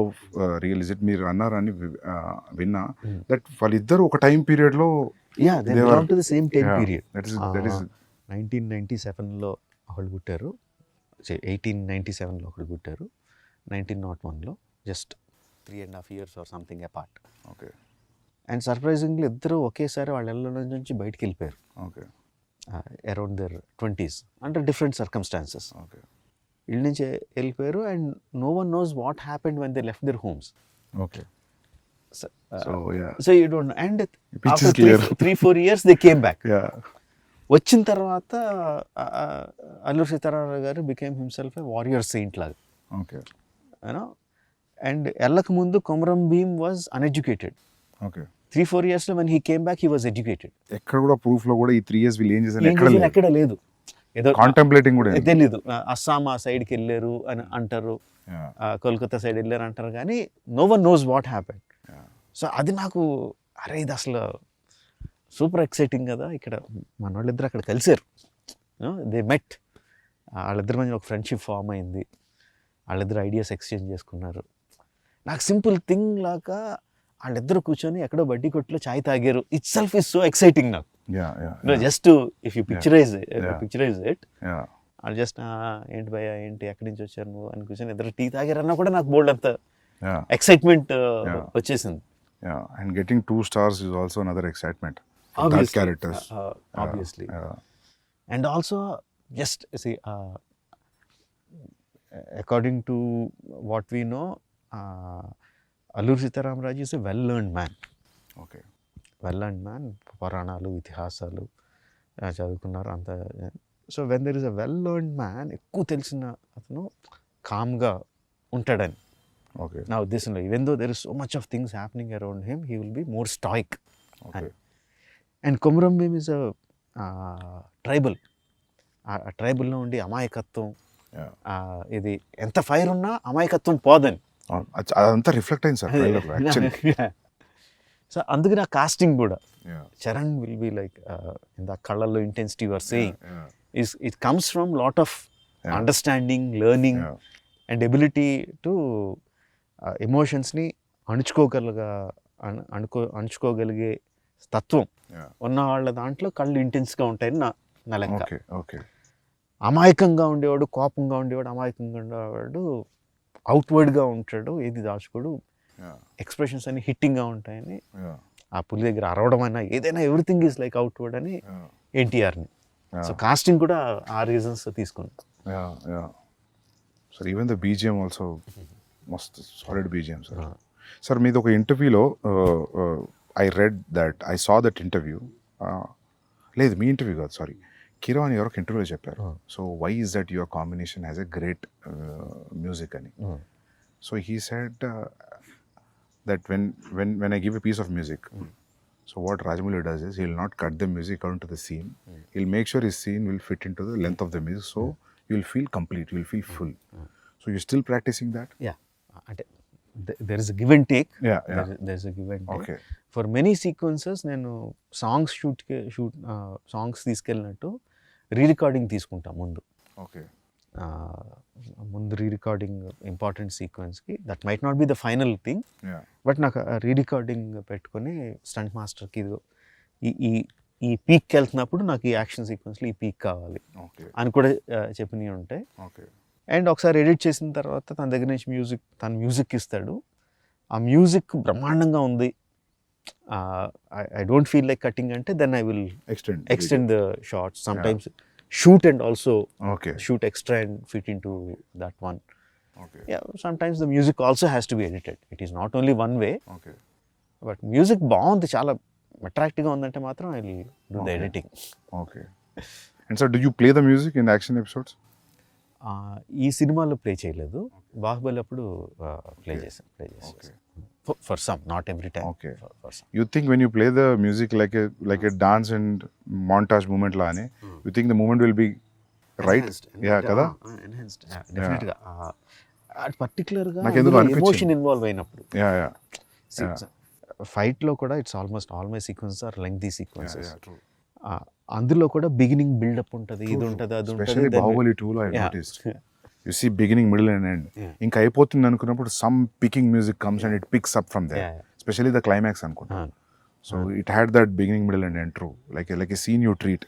real is it, మీరు అన్నారని విన్నా, దట్ వాళ్ళిద్దరు ఒక టైం పీరియడ్లో 1997లో ఒకళ్ళు పుట్టారు, 1897లో ఒకళ్ళు పుట్టారు, 1901లో just 3.5 years or something apart. ఓకే. అండ్ సర్ప్రైజింగ్లీ ఇద్దరు ఒకేసారి వాళ్ళ ఇళ్ళ నుంచి బయటికి వెళ్ళిపోయారు. ఓకే. Around their 20s under different circumstances. Okay ఇళ్ళ నుంచి వెళ్ళిపోయారు and no one knows what happened when they left their homes. Okay so yeah so you don't and Pitch is clear. 3-4 years they came back. Yeah వచ్చిన తర్వాత అల్లూరి సీతారామరాజు గారు became himself a warrior saint లాగా, okay you know. And వెళ్ళక ముందు Komaram Bheem was uneducated. Okay 3-4 yearsలో when he came back he was educated. ఎక్కడ కూడా proof లో కూడా ఈ 3 years వీళ్ళు ఏం చేశారు ఎక్కడ లేదు, ఎక్కడ లేదు. ఏదో కాంటెంప్లేటింగ్ కూడా ఏం లేదు. తెలీదు. అస్సాం ఆ సైడ్కి వెళ్ళారు అని అంటారు, Yeah. కోల్కతా సైడ్ వెళ్ళారు అంటారు, కానీ no one knows what happened. Yeah. So అది నాకు అరే ఇది అసలు సూపర్ ఎక్సైటింగ్ కదా. ఇక్కడ మన వాళ్ళిద్దరు అక్కడ కలిసారు, దే మెట్, వాళ్ళిద్దరి మధ్య ఒక ఫ్రెండ్షిప్ ఫామ్ అయింది, వాళ్ళిద్దరు ఐడియాస్ ఎక్స్చేంజ్ చేసుకున్నారు. నాకు సింపుల్ థింగ్ లాగా వాళ్ళిద్దరు కూర్చొని ఎక్కడో బడ్డీ కొట్టులో చాయ్ తాగారు, itself is so exciting నాకు. Just if you picturise it, Yeah. వాళ్ళు జస్ట్ ఏంటి భయ్యా ఏంటి ఎక్కడి నుంచి వచ్చారు నువ్వు అని కూర్చొని ఇద్దరు టీ తాగారన్నా కూడా నాకు బోల్డ్ అంత Yeah. ఎక్సైట్మెంట్ వచ్చేసింది. Yeah. And getting 2 stars is also another excitement for that characters. Obviously. Yeah. And also just see, according to what we know, Alluri Sitaramraju is a well-learned man. Okay. Well-learned man, పురాణాలు ఇతిహాసాలు చదువుకున్నారు అంత. So when there is a well learned man, ఎక్కువ తెలిసిన అతను కామ్గా ఉంటాడని Okay. నా ఉద్దేశంలో. Even though there is so much of things happening around him, he will be more stoic. Okay. And Komaram Bheem is a tribal. ఆ ట్రైబల్లో ఉండి అమాయకత్వం, Yeah. ఇది ఎంత ఫైర్ ఉన్నా అమాయకత్వం పోదని. అదంతా రిఫ్లెక్ట్ అయింది సార్ యాక్చువల్లీ. సో అందుకు నా కాస్టింగ్ కూడా Yeah. Charan will be like ఇంత కళ్ళల్లో intensity your saying Yeah. It comes from lot of Yeah. Understanding, learning Yeah. And ability to ఎమోషన్స్ని అణుచుకోగలిగే తత్వం Yeah. ఉన్న వాళ్ళ దాంట్లో కళ్ళు ఇంటెన్స్గా ఉంటాయని నా లెక్క. Okay. Okay. అమాయకంగా ఉండేవాడు, కోపంగా ఉండేవాడు, అమాయకంగా ఉండేవాడు అవుట్వర్డ్గా ఉంటాడు, ఏది దాచుకోడు, Yeah. ఎక్స్ప్రెషన్స్ అన్ని హిట్టింగ్గా ఉంటాయని. Yeah. ఆ పులి దగ్గర అరవడం అయినా ఏదైనా ఎవ్రీథింగ్ ఈజ్ లైక్ అవుట్వర్డ్ అని Yeah. ఎన్టీఆర్ని. Yeah. సో కాస్టింగ్ కూడా ఆ రీజన్స్ తీసుకుని. Yeah. Yeah. Sir, even the BGM also must solid BGM, sir. Sir, మీది ఒక ఇంటర్వ్యూలో I read that, I saw that interview. లేదు మీ ఇంటర్వ్యూ కాదు, సారీ, కిరాన్ ఎవరో ఒక ఇంటర్వ్యూలో చెప్పారు. So why is that your combination has a great music అని. So he said that when I give a piece of music, so what Rajamouli does is he'll not cut the music according to the scene. He'll make sure his scene will fit into the length of the music, so you'll feel complete, you'll feel full. So you're still practicing that? Yeah, అంటే there is a give and take. Yeah, yeah. There is a give and take. Okay. For many sequences నేను songs తీసుకెళ్ళినట్టు re recording తీసుకుంటా ముందు. Okay. ముందు re recording important సీక్వెన్స్కి, that might not be the final thing, Yeah. But నాకు re recording పెట్టుకొని stunt మాస్టర్కి ఈ పీక్కి వెళ్తున్నప్పుడు నాకు ఈ యాక్షన్ సీక్వెన్స్లో ఈ పీక్ కావాలి Okay. అని కూడా చెప్పినవి ఉంటాయి. Okay. అండ్ ఒకసారి ఎడిట్ చేసిన తర్వాత తన దగ్గర నుంచి తన మ్యూజిక్ ఇస్తాడు. ఆ మ్యూజిక్ బ్రహ్మాండంగా ఉంది, I don't feel like cutting అంటే then I will extend the shots, sometimes shoot and also Okay. Shoot extra and fit in to that one. Okay. Sometimes the music also has to be edited. It is not only one way, Okay. But music బాగుంది, చాలా అట్రాక్టివ్గా ఉందంటే మాత్రం I will do the editing. Okay. And sir, do you play the music in the action episodes? ఈ సినిమాలో play చేయలేదు, బాహుబలి అప్పుడు play చేశాను. Okay. For some, not every time. Okay. For some. You think when you play the music like a dance and montage movement laane, you think the movement will be right? Yeah, kada? Enhanced డెఫినెట్గా. అది పర్టికులర్గా నాకెందుకు అనిపించింది. Emotion involve అయినప్పుడు. Yeah, yeah. ఫైట్లో కూడా it's almost all my sequences are lengthy sequences. Yeah, true. అందులో కూడా బిగినింగ్ బిల్డప్ ఉంటుంది, ఇది ఉంటుంది, అది Especially ఉంటుంది. Bahubali 2 I noticed. You see beginning, middle and end. ఇంకా అయిపోతుంది అనుకున్నప్పుడు some picking music comes and it picks up from there. Yeah. Especially the climax అనుకుంటా. So it had that beginning, middle and end, true. Like a scene you treat.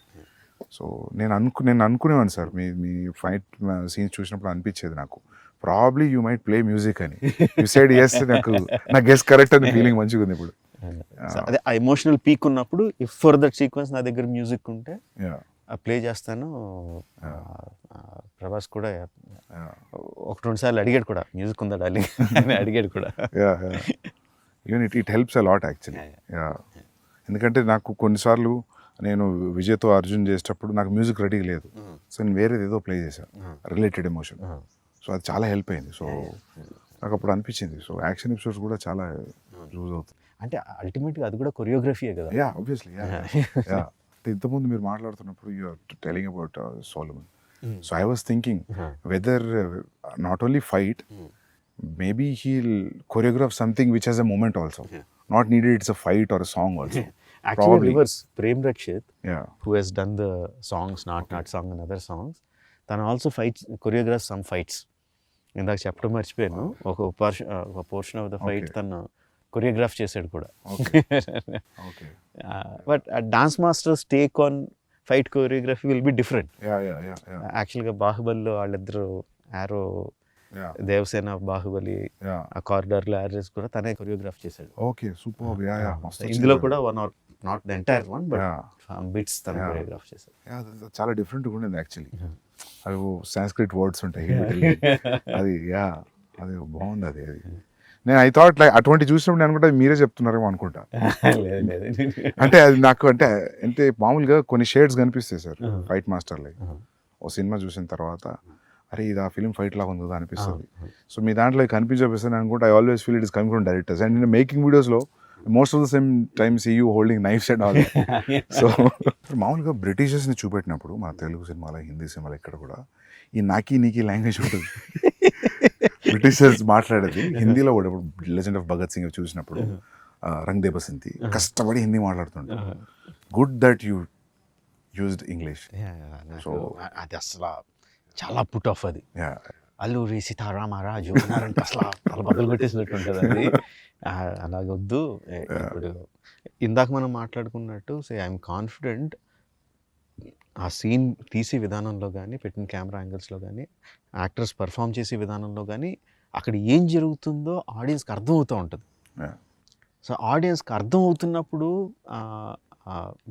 So నేను అనుకునేవాడిని sir, మీ fight scenes చూసినప్పుడు అనిపించేది నాకు, probably you might play music అని. You side yes, నా guess correct అని feeling మంచిగా ఉంది ఇప్పుడు. అదే ఆ ఎమోషనల్ పీక్ ఉన్నప్పుడు ఇఫ్ ఫర్ దట్ సీక్వెన్స్ నా దగ్గర మ్యూజిక్ ఉంటే Yeah. ప్లే చేస్తాను. ప్రభాస్ కూడా ఒక 2 సార్లు అడిగాడు కూడా, మ్యూజిక్ ఉందా డార్లింగ్ అని అడిగాడు కూడా. Even it helps a lot actually. ఎందుకంటే నాకు కొన్నిసార్లు నేను విజయ్తో అర్జున్ చేసేటప్పుడు నాకు మ్యూజిక్ రెడీ లేదు, సో నేను వేరేది ఏదో ప్లే చేశాను రిలేటెడ్ ఎమోషన్, సో అది చాలా హెల్ప్ అయింది. సో నాకు అప్పుడు అనిపించింది, సో యాక్షన్ ఎపిసోడ్స్ కూడా చాలా యూజ్ అవుతుంది. అంటే అల్టిమేట్గా అది కూడా కొరియోగ్రఫీయే కదా. Yeah obviously. యా ఇంతకుముందు మీరు మాట్లాడుతున్నప్పుడు you are telling about Solomon, so I was thinking whether not only fight, maybe he'll choreograph something which has a moment also. Not needed it's a fight or a song also. Actually reverse, Prem Rakshit, Yeah. who has done the songs, Not Song and other songs, తను also fights choreograph some fights. ఇందాక చెప్పడం మర్చిపోయాను, ఒక portion of the fight తను choreograph చేశాడు కూడా. But dance masters take on fight choreography will be different. యాక్చువల్గా బాహుబలిలో వాళ్ళిద్దరు ఆరో దేవసేన బాహుబలి ఆ కారిడార్లో యారేస్ కూడా తనే కొరియోగ్రాఫ్ చేశాడు. Okay super. యా యా ఇందులో కూడా one or not the entire one but bits తన కొరియోగ్రాఫ్ చేశాడు. చాలా డిఫరెంట్గా ఉండేది యాక్చువల్లీ. అవి సాంస్క్రిట్ వర్డ్స్ ఉంటాయి అది. యా అది బాగుంది. అది నేను ఐ థాట్ లైక్ అటువంటి చూసినప్పుడు నేను అనుకుంటా మీరే చెప్తున్నారేమో అనుకుంటా. అంటే అది నాకు అంటే మామూలుగా కొన్ని షేడ్స్ కనిపిస్తాయి సార్ ఫైట్ మాస్టర్ లైక్. ఓ సినిమా చూసిన తర్వాత అరే ఇది ఆ ఫిల్మ్ ఫైట్ లాగా ఉంది కదా అనిపిస్తుంది. సో మీ దాంట్లో కనిపించపిస్తాను అనుకుంటే I always feel it is coming from directors. And నేను మేకింగ్ వీడియోస్లో most of the same time see you holding knives and all. So మామూలుగా బ్రిటిషర్స్ని చూపెట్టినప్పుడు మన తెలుగు సినిమాలో హిందీ సినిమాలో ఇక్కడ కూడా ఈ నాకీ నీకీ లాంగ్వేజ్ ఉంటుంది. బ్రిటిషర్స్ మాట్లాడేది హిందీలో కూడా. ఇప్పుడు లెజెండ్ ఆఫ్ భగత్ సింగ్ చూసినప్పుడు రంగ్ దే బసంతి కష్టపడి హిందీ మాట్లాడుతుంటారు. Good that you used English. So అది అసలు చాలా పుట్ ఆఫ్. అది అల్లూరి సీతారామరాజు అన్నారంటే అసలు తల బదులు కొట్టేసినట్టు ఉంటుంది అది. అలాగొద్దు. ఇప్పుడు ఇందాక మనం మాట్లాడుకున్నట్టు ఐఎమ్ కాన్ఫిడెంట్ ఆ సీన్ తీసే విధానంలో కానీ, పెట్టిన కెమెరా యాంగిల్స్లో కానీ, యాక్టర్స్ పర్ఫామ్ చేసే విధానంలో కానీ అక్కడ ఏం జరుగుతుందో ఆడియన్స్కి అర్థం అవుతూ ఉంటుంది. సో ఆడియన్స్కి అర్థం అవుతున్నప్పుడు,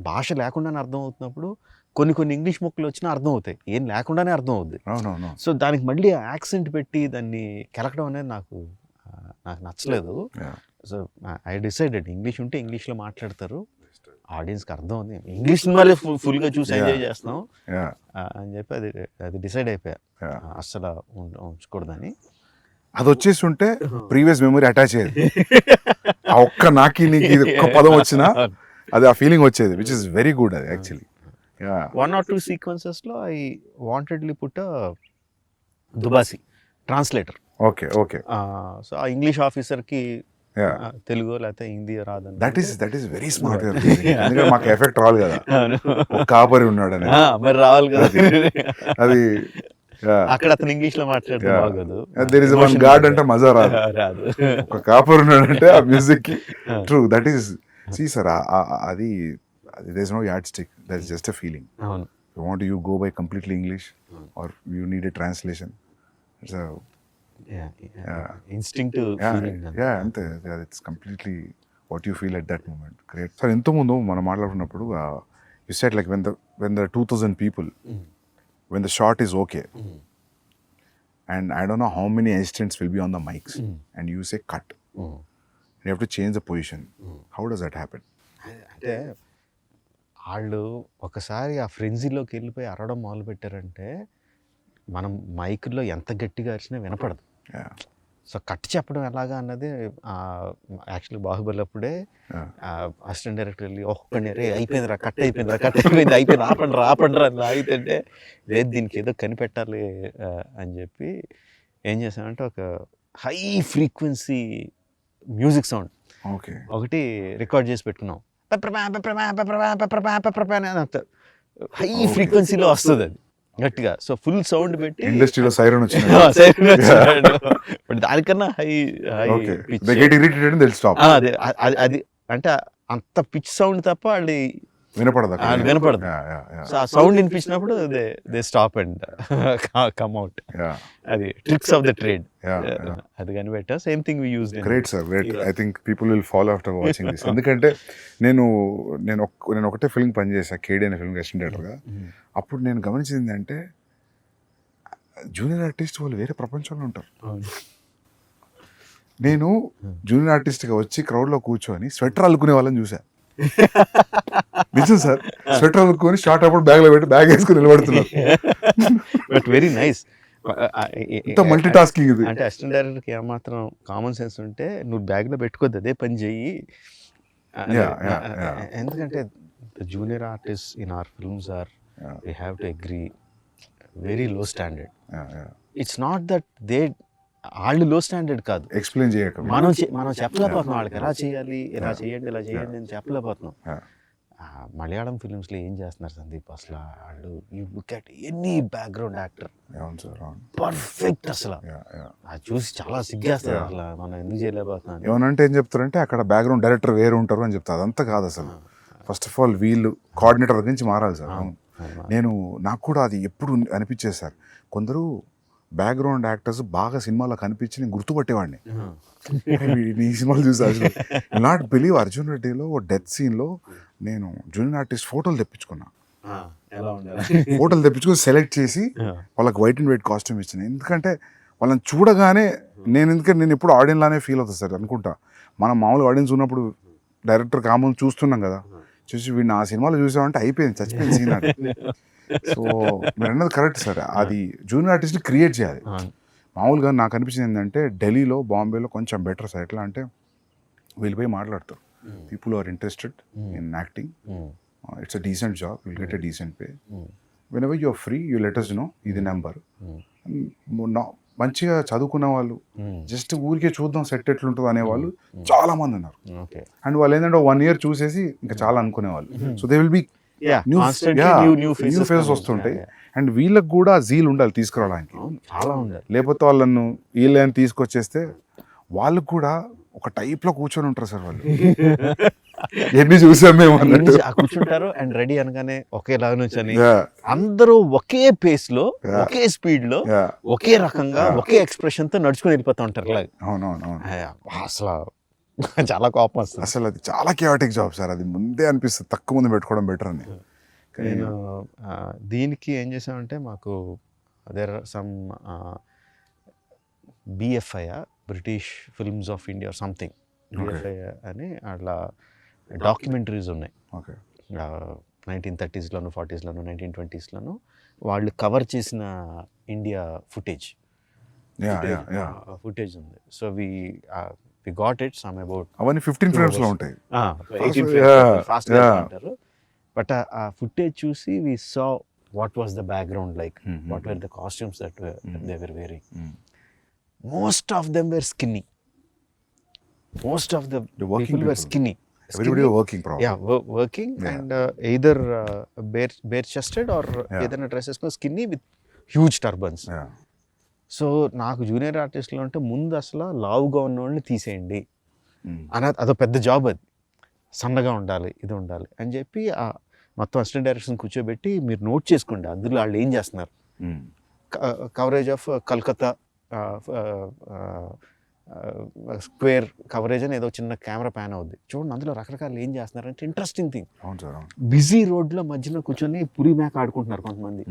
భాష లేకుండానే అర్థం అవుతున్నప్పుడు కొన్ని ఇంగ్లీష్ మొక్కలు వచ్చినా అర్థం అవుతాయి, ఏం లేకుండానే అర్థం అవుద్ది. సో దానికి మళ్ళీ యాక్సెంట్ పెట్టి దాన్ని కెలకడం అనేది నాకు నచ్చలేదు. సో ఐ డిసైడెడ్ ఇంగ్లీష్ ఉంటే ఇంగ్లీష్లో మాట్లాడతారు, ఆడియన్స్కి అర్థం ఉంది, ఇంగ్లీష్ సినిమాలే ఫుల్గా చూసి ఎంజాయ్ చేస్తాం అని చెప్పి అది డిసైడ్ అయిపోయా అస్సలు ఉంచకూడదని. అది వచ్చేసి ఉంటే ప్రీవియస్ మెమరీ అటాచ్ అయ్యేది. ఆ ఒక్క నాకి నీకు ఒక్క పదం వచ్చినా అది ఆ ఫీలింగ్ వచ్చేది, విచ్ ఇస్ వెరీ గుడ్. అది యాక్చువల్లీ 1 or 2 సీక్వెన్సెస్లో ఐ వాంటెడ్లీ పుట్ దుబాసి ట్రాన్స్లేటర్. Okay okay. సో ఆ ఇంగ్లీష్ ఆఫీసర్కి తెలుగు లేకపోతే హిందీ రాదని. That is very smart. ఎందుకంటే మాకు ఎఫెక్ట్ రావాలి కదా, ఒక కాపరి ఉన్నాడు అని మరి రావాలి కదా. అది అక్కడ అతను ఇంగ్లీష్ లో మాట్లాడితే బాగోదు. దేర్ ఇస్ వన్ గాడ్ అంటే మజా రాదు. ఒక కాపర్ ఉన్నాడంటే ఆ మ్యూజిక్ కి. True, that is see sir. అది there is no yardstick, that is just a feeling. You want you go by completely English or you need a translation. It's instinctive feeling. అంతే, it's completely what you feel at that moment. Great sir. ఇంతకుముందు మనం మాట్లాడుకున్నప్పుడు you said like when the 2000 people, when the shot is okay, and I don't know how many assistants will be on the mics, and you say cut, and you have to change the position. How does that happen? అంటే వాళ్ళు ఒకసారి ఆ ఫ్రెంజీలోకి వెళ్ళిపోయి అరవడం మొదలు పెట్టారంటే మనం మైక్లో ఎంత గట్టిగా అరిచినా వినపడదు. సో కట్ చెప్పడం ఎలాగా అన్నది యాక్చువల్లీ బాహుబలి అప్పుడే అసిస్టెంట్ డైరెక్టర్ వెళ్ళి ఒక్కడిని రే అయిపోయిందిరా, కట్ అయిపోయింది ఆపండి అని ఆగితే లేదు దీనికి ఏదో కనిపెట్టాలి అని చెప్పి ఏం చేసామంటే ఒక హై ఫ్రీక్వెన్సీ మ్యూజిక్ సౌండ్ ఒకటి రికార్డ్ చేసి పెట్టుకున్నాం. హై ఫ్రీక్వెన్సీలో వస్తుంది అది గట్టిగా. సో ఫుల్ సౌండ్ పెట్టి ఇండస్ట్రీలో సైరన్ వచ్చింది, దానికన్నా హై అది అంటే అంత పిచ్ సౌండ్ తప్ప వాళ్ళు వినపడదు అక్కడ. వినపడదు. Yeah, yeah, yeah. సో ఆ సౌండ్ వినిపించినప్పుడు they stop and come out. Yeah. అది tricks of the trade. Yeah, yeah. అది కనిపెట్టా. Same thing we used. Great sir, great. I think people will follow after watching this. ఎందుకంటే నేను ఒకటే film పనిచేసా, కేడీ అనే film assistant డైరెక్టర్గా. అప్పుడు నేను గమనించింది అంటే జూనియర్ ఆర్టిస్ట్ వాళ్ళు వేరే ప్రపంచంలో ఉంటారు. నేను జూనియర్ ఆర్టిస్ట్గా వచ్చి క్రౌడ్లో కూర్చొని స్వెటర్ అల్లుకునే వాళ్ళని చూసా. నిజం సార్, స్వెటర్ అల్లుకొని షార్ట్ అప్పుడు బ్యాగ్లో పెట్టి బ్యాగ్ వేసుకుని నిలబడుతున్నారు. But very nice. ఇంత మల్టీ టాస్కింగ్ ఇది. అంటే అసిస్టెంట్ డైరెక్టర్కి ఏమాత్రం కామన్ సెన్స్ ఉంటే నువ్వు బ్యాగ్లో పెట్టుకోద్దు, అదే పని చెయ్యి. ఎందుకంటే junior artist in our films are we have to agree very low standard. It's not that they వాళ్ళు లో స్టాండర్డ్ కాదు, ఎక్స్ప్లెయిన్ చేయక మనం చెప్పలేకపోతున్నాం వాళ్ళకి ఎలా చేయాలి, ఇలా చేయండి ఇలా చేయండి అని చెప్పలేకపోతున్నాం. మలయాళం ఫిలిమ్స్లో ఏం చేస్తున్నారు సందీప్ అసలు, వాళ్ళు you look at any background actor perfect అసలు. అది చూసి చాలా సిగ్గేస్తుంది అసలు, మనం ఎందుకు చేయలేకపోతున్నాం. ఏమనంటే ఏం చెప్తారంటే అక్కడ బ్యాక్గ్రౌండ్ డైరెక్టర్ వేరు ఉంటారు అని చెప్తారు. అదంతా కాదు అసలు. ఫస్ట్ ఆఫ్ ఆల్ వీళ్ళు కోఆర్డినేటర్ నుంచి మారాలి సార్. నాకు కూడా అది ఎప్పుడు అనిపించేది సార్, కొందరు బ్యాక్గ్రౌండ్ యాక్టర్స్ బాగా సినిమాలో కనిపించి నేను గుర్తుపట్టేవాడిని. ఈ సినిమాలు చూసి నాట్ బిలీవ్ అర్జున్ రెడ్డిలో డెత్ సీన్లో నేను జూనియర్ ఆర్టిస్ట్ ఫోటోలు తెప్పించుకున్నా. ఫోటోలు తెప్పించుకొని సెలెక్ట్ చేసి వాళ్ళకి వైట్ అండ్ వైట్ కాస్ట్యూమ్ ఇచ్చిన. ఎందుకంటే వాళ్ళని చూడగానే నేను ఎప్పుడు ఆడియన్స్ లానే ఫీల్ అవుతుంది సార్ అనుకుంటా. మనం మామూలుగా ఆడియన్స్ ఉన్నప్పుడు డైరెక్టర్ కామన్ చూస్తున్నాం కదా, చూసి వీడిని ఆ సినిమాలో చూసామంటే అయిపోయింది, చచ్చిపోయింది సీన్ అంటే. సో మీరు అన్నది కరెక్ట్ సార్, అది జూనియర్ ఆర్టిస్ట్ని క్రియేట్ చేయాలి. మామూలుగా నాకు అనిపించింది ఏంటంటే ఢిల్లీలో, బాంబేలో కొంచెం బెటర్ సార్. ఎట్లా అంటే వీళ్ళు పోయి మాట్లాడతారు, people are interested in acting, it's a decent job, will get a decent pay, whenever you are free you let us know, ఇది నెంబర్. మంచిగా చదువుకున్న వాళ్ళు జస్ట్ ఊరికే చూద్దాం సెట్ ఎట్లుంటుంది అనేవాళ్ళు చాలా మంది ఉన్నారు. అండ్ వాళ్ళు ఏంటంటే 1 year చూసేసి ఇంకా చాలా అనుకునేవాళ్ళు. So they will be new faces వస్తుంటాయి. అండ్ వీళ్ళకి కూడా జీల్ ఉండాలి తీసుకురావడానికి, చాలా ఉండాలి. లేకపోతే వాళ్ళను వీళ్ళని తీసుకొచ్చేస్తే వాళ్ళకు కూడా ఒక టైప్లో కూర్చొని ఉంటారు సార్ వాళ్ళు. ఎన్ని చూసాం మేము అన్నట్టు కూర్చుంటారు. అండ్ రెడీ అనగానే ఒకేలాగా నుంచని అందరూ ఒకే పేస్ లో, ఒకే స్పీడ్ లో, ఒకే రకంగా, ఒకే ఎక్స్ప్రెషన్ తో నడుచుకుని వెళ్ళిపోతూ ఉంటారు. అవునవును, అసలు చాలా కోపం వస్తుంది. అసలు అది చాలా కేయాటిక్ జాబ్ సార్. అది ముందే అనిపిస్తుంది తక్కువ మంది పెట్టుకోవడం బెటర్ అని. నేను దీనికి ఏం చేసామంటే మాకు there are some BFI British films of India something, BFI అని అట్లా డాక్యుమెంటరీస్ ఉన్నాయి. 1930s, 40s, 1920s వాళ్ళు కవర్ చేసిన ఇండియా ఫుటేజ్ ఉంది. So we got it some about అవన్నీ 15 frames లో ఉంటాయి, 18 frames ఫాస్ట్ గా అంటారు. బట్ ఆ ఫుటేజ్ చూసి we saw what was the background like, what were the costumes that they were wearing. Most of them were skinny. Most of the people were skinny. Everybody were working probably. Yeah, working and either bare chested or ఏదైనా dress వేసుకొని skinny with huge turbans. So నాకు junior ఆర్టిస్ట్లో అంటే ముందు అసలు లావుగా ఉన్న వాళ్ళని తీసేయండి అదో పెద్ద జాబ్. అది సన్నగా ఉండాలి, ఇది ఉండాలి అని చెప్పి మొత్తం అసిస్టెంట్ డైరెక్షన్ కూర్చోబెట్టి మీరు నోట్ చేసుకోండి అందులో వాళ్ళు ఏం చేస్తున్నారు. Coverage of Calcutta square coverage అని ఏదో చిన్న కెమెరా ప్యాన్ అవుద్ది చూడండి, అందులో రకరకాలు ఏం చేస్తున్నారంటే ఇంట్రెస్టింగ్ థింగ్. బిజీ రోడ్లో మధ్యలో కూర్చొని పులి మేక ఆడుకుంటున్నారు కొంతమంది.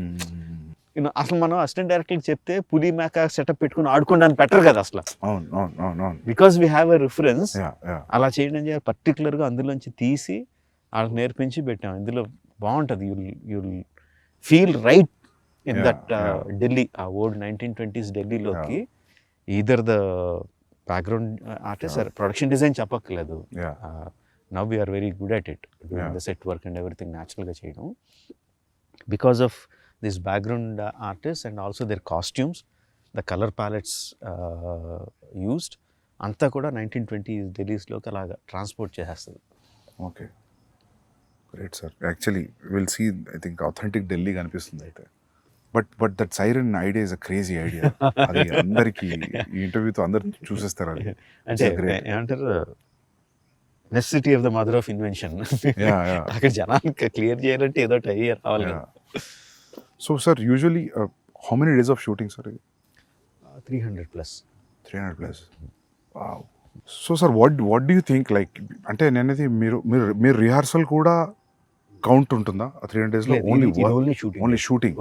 అసలు మనం అసిస్టెంట్ డైరెక్టర్కి చెప్తే పులి మేక సెటప్ పెట్టుకుని ఆడుకోవడానికి బెటర్ కదా అసలు, because we have a reference. అలా చేయడం అని చెప్పి పర్టికులర్గా అందులోంచి తీసి వాళ్ళకి నేర్పించి పెట్టాం. ఇందులో బాగుంటుంది, you'll feel right in that Delhi, ఆ ఓల్డ్ 1920s ఢిల్లీలోకి. Either the background artist or production design చెప్పక్కర్లేదు. Now we're very good at it, doing the set work and everything న్యాచురల్గా చేయడం. Because of this background artist and also their costumes, the colour palettes used అంతా కూడా 1920s ఢిల్లీస్లోకి అలాగా transport చేసేస్తుంది. Okay, great sir. Actually will see, I think authentic Delhi కనిపిస్తుంది అయితే. But that siren idea is a crazy idea. అది అందరికి ఈ ఇంటర్వ్యూతో అందరు చూసేస్తారు. అది అంటే ఏమంటారు, necessity of the mother of invention. Yeah. అక్కడ జనానికి క్లియర్ చేయాలంటే ఏదో ఒకటి అయ్యి రావాలి కదా. So sir, usually how many days of shooting, sir? 300+. 300 plus. Wow. So sir, what do you think, like, అంటే నేనైతే మీరు రిహార్సల్ కూడా కౌంట్ ఉంటుందా 300 days లో? Only shooting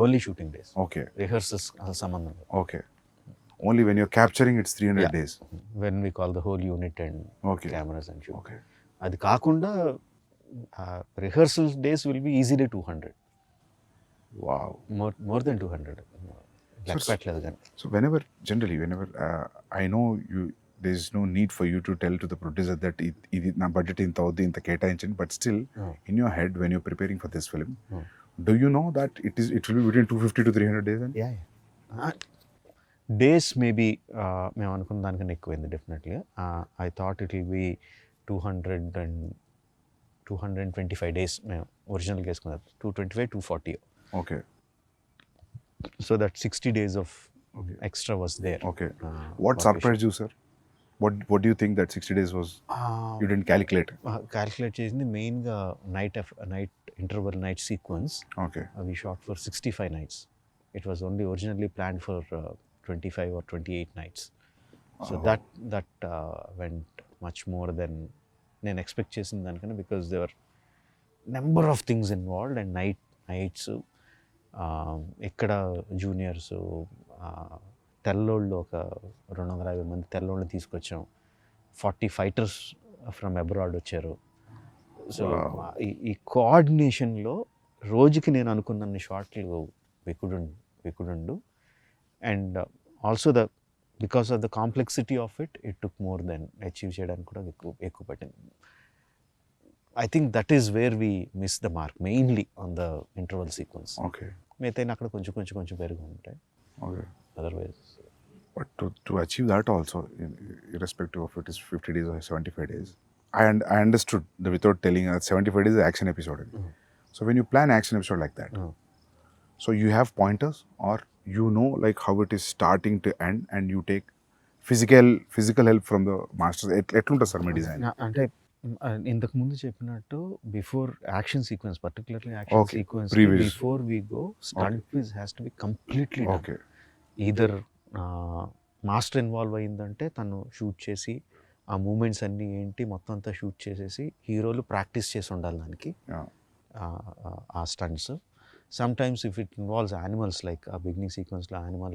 days. Okay. Rehearsals సంబంధం లేదు. Okay. Only when you're capturing it's 300 days. When we call the whole unit and Okay. Cameras and shoot. Okay. అది కాకుండా rehearsal days will be easily 200. Wow. More than 200. లెక్క పెట్టలేదు కానీ. So whenever I know you, there is no need for you to tell to the producer that ఇది నా budget ఇంత అవుద్ది, ఇంత కేటాయించండి, but still in your head when you're preparing for this film, do you know that it will be between 250 to 300 days? And days maybe మేము అనుకున్న దానికన్నా ఎక్కువైంది డెఫినెట్లీగా. I thought it will be 225 days మేము ఒరిజినల్గా వేసుకున్నాం. 225, 240. Okay. So that 60 days of extra was there. Okay. What surprised you, sir? What do you think that 60 days was? You didn't calculate? Calculate చేసింది మెయిన్గా night interval night sequence. Okay. We shot for 65 nights. It was only originally planned for 25 or 28 nights. So that went much more than నేను expect చేసిన దానికన్నా, because there were number of things involved and nights. ఇక్కడ juniors తెల్లోళ్ళు ఒక 250 మంది తెల్లోళ్ళని తీసుకొచ్చాం. 40 fighters from abroad వచ్చారు. So ఈ కోఆర్డినేషన్లో రోజుకి నేను అనుకున్న షాట్లు we couldn't do. And also because of the complexity of it took more than achieve చేయడానికి కూడా ఎక్కువ పట్టింది. I think that is where we missed the mark, mainly on the interval sequence. Okay. మిగతా అక్కడ కొంచెం పెరుగు ఉంటాయి. Okay. Otherwise. But to achieve that also, irrespective of it is 50 days or 75 days, I understood the without telling 75 days is action episode. So when you plan action episode like that, so you have pointers, or you know like how it is starting to end, and you take physical help from the masters. ఎట్లుంటుంది sir మీ design? అంటే ఇంతకు ముందు చెప్పినట్టు before action sequence, particularly action sequence, before we go stunt quiz has to be completely okay. Either master involve అయిందంటే తను shoot చేసి ఆ మూమెంట్స్ అన్నీ ఏంటి మొత్తం అంతా షూట్ చేసేసి హీరోలు ప్రాక్టీస్ చేసి ఉండాలి దానికి ఆ stunts. Sometimes if it involves animals, like ఆ బిగినింగ్ సీక్వెన్స్లో యానిమల్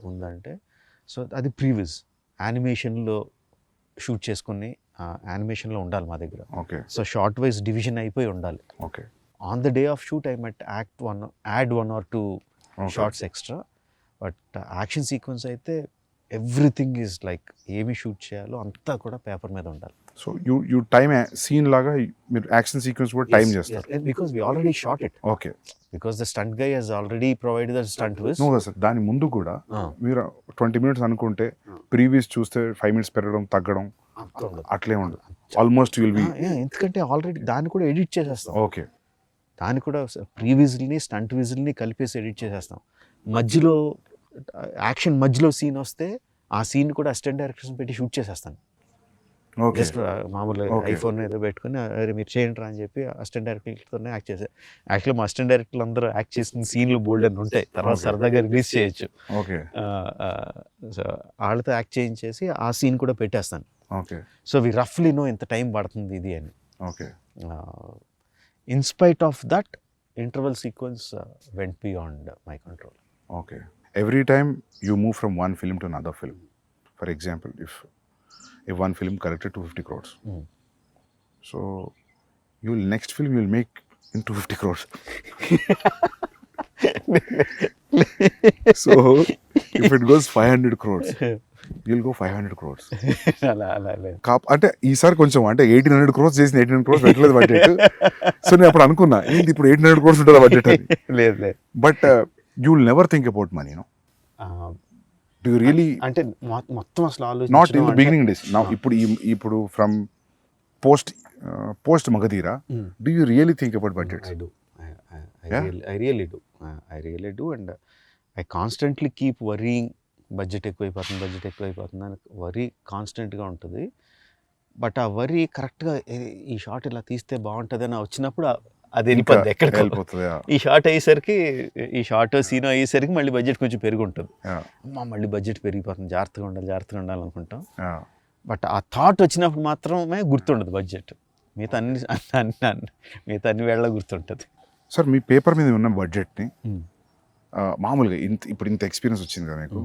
ఉందంటే, సో అది ప్రీవిజ్ యానిమేషన్లో షూట్ చేసుకుని యానిమేషన్లో ఉండాలి మా దగ్గర. Okay. So shot wise division అయిపోయి ఉండాలి. Okay. On the day of shoot I might add 1 or 2 shots extra. But action sequence అయితే ఎవ్రీథింగ్ ఈజ్ లైక్ ఏమి షూట్ చేయాలో అంతా కూడా పేపర్ మీద ఉండాలి. సో యూ టైమ్ సీన్ లాగా మీరు యాక్షన్ సీక్వెన్స్ కూడా టైం చేస్తారు? Because we already shot it. Okay. Because the stunt guy has already provided the stunt wiz. No sir, దాని ముందు కూడా మీరు 20 minutes అనుకుంటే ప్రీవియస్ చూస్తే 5 minutes పెరగడం తగ్గడం అట్లే ఉండదు. ఆల్మోస్ట్ విల్ బి, ఎందుకంటే ఆల్రెడీ దాన్ని కూడా ఎడిట్ చేసేస్తాం. ఓకే. దాన్ని కూడా ప్రీవిజ్ని స్టంట్ విజిల్ని కలిపేసి ఎడిట్ చేసేస్తాం. మధ్యలో యాక్షన్ మధ్యలో సీన్ వస్తే ఆ సీన్ కూడా అసిస్టెంట్ డైరెక్టర్స్ పెట్టి షూట్ చేసేస్తాను. జస్ట్ మామూలుగా ఐఫోన్ ఏదో పెట్టుకుని అరే మీరు చేయండి రా అని చెప్పి అసిస్టెంట్ డైరెక్టర్తోనే యాక్ట్ చేశారు. యాక్చువల్లీ మా అసిస్టెంట్ డైరెక్టర్లు అందరూ యాక్ట్ చేసిన సీన్లు బోల్డ్ అని ఉంటాయి, తర్వాత సరదాగా రిలీజ్ చేయొచ్చు. ఓకే. సో వాళ్ళతో యాక్ట్ చేయించేసి ఆ సీన్ కూడా పెట్టేస్తాను. ఓకే. సో వి రఫ్లీ నో ఎంత టైం పడుతుంది ఇది అని. Okay. In spite of that interval sequence vent beyond my control. Okay. Every time you move from one film to another film, for example, if one film collected 250 crores, so next film you'll make in 250 crores. So if it goes 500 crores, you'll go 500 crores. అలా అంటే ఈసారి కొంచెం అంటే 1800 crores చేసిన 1800 crores పెట్టలేదు budget. So నేను అప్పుడు అనుకున్నా ఏంటి ఇప్పుడు 1800 crores ఉంటుందా బడ్జెట్ అని. లేదు. But you'll never think about money, no? Do you really? అంటే మొత్తం అసలు ఆలోచన not in the beginning days. Now ఇప్పుడు from post Magadira, do you really think about budgets? I do. I really do. And I constantly keep worrying, budget ఎక్కువైపోతుంది అని worry కాన్స్టెంట్గా ఉంటుంది. But ఆ వరి కరెక్ట్గా ఈ షాట్ ఇలా తీస్తే బాగుంటుందని వచ్చినప్పుడు అది వెళ్ళిపోద్ది ఎక్కడికి వెళ్ళిపోతుంది. ఈ షాట్ అయ్యేసరికి ఈ షార్ట్ సీన్ అయ్యేసరికి మళ్ళీ బడ్జెట్ కొంచెం పెరిగి ఉంటుంది. అమ్మ మళ్ళీ బడ్జెట్ పెరిగిపోతుంది, జాగ్రత్తగా ఉండాలి అనుకుంటాం. బట్ ఆ థాట్ వచ్చినప్పుడు మాత్రమే గుర్తుండదు బడ్జెట్. మిగతా అన్ని వేళ గుర్తుంటుంది. సార్ మీ పేపర్ మీద ఉన్న బడ్జెట్ని మామూలుగా ఇప్పుడు ఇంత ఎక్స్పీరియన్స్ వచ్చింది కదా మీకు,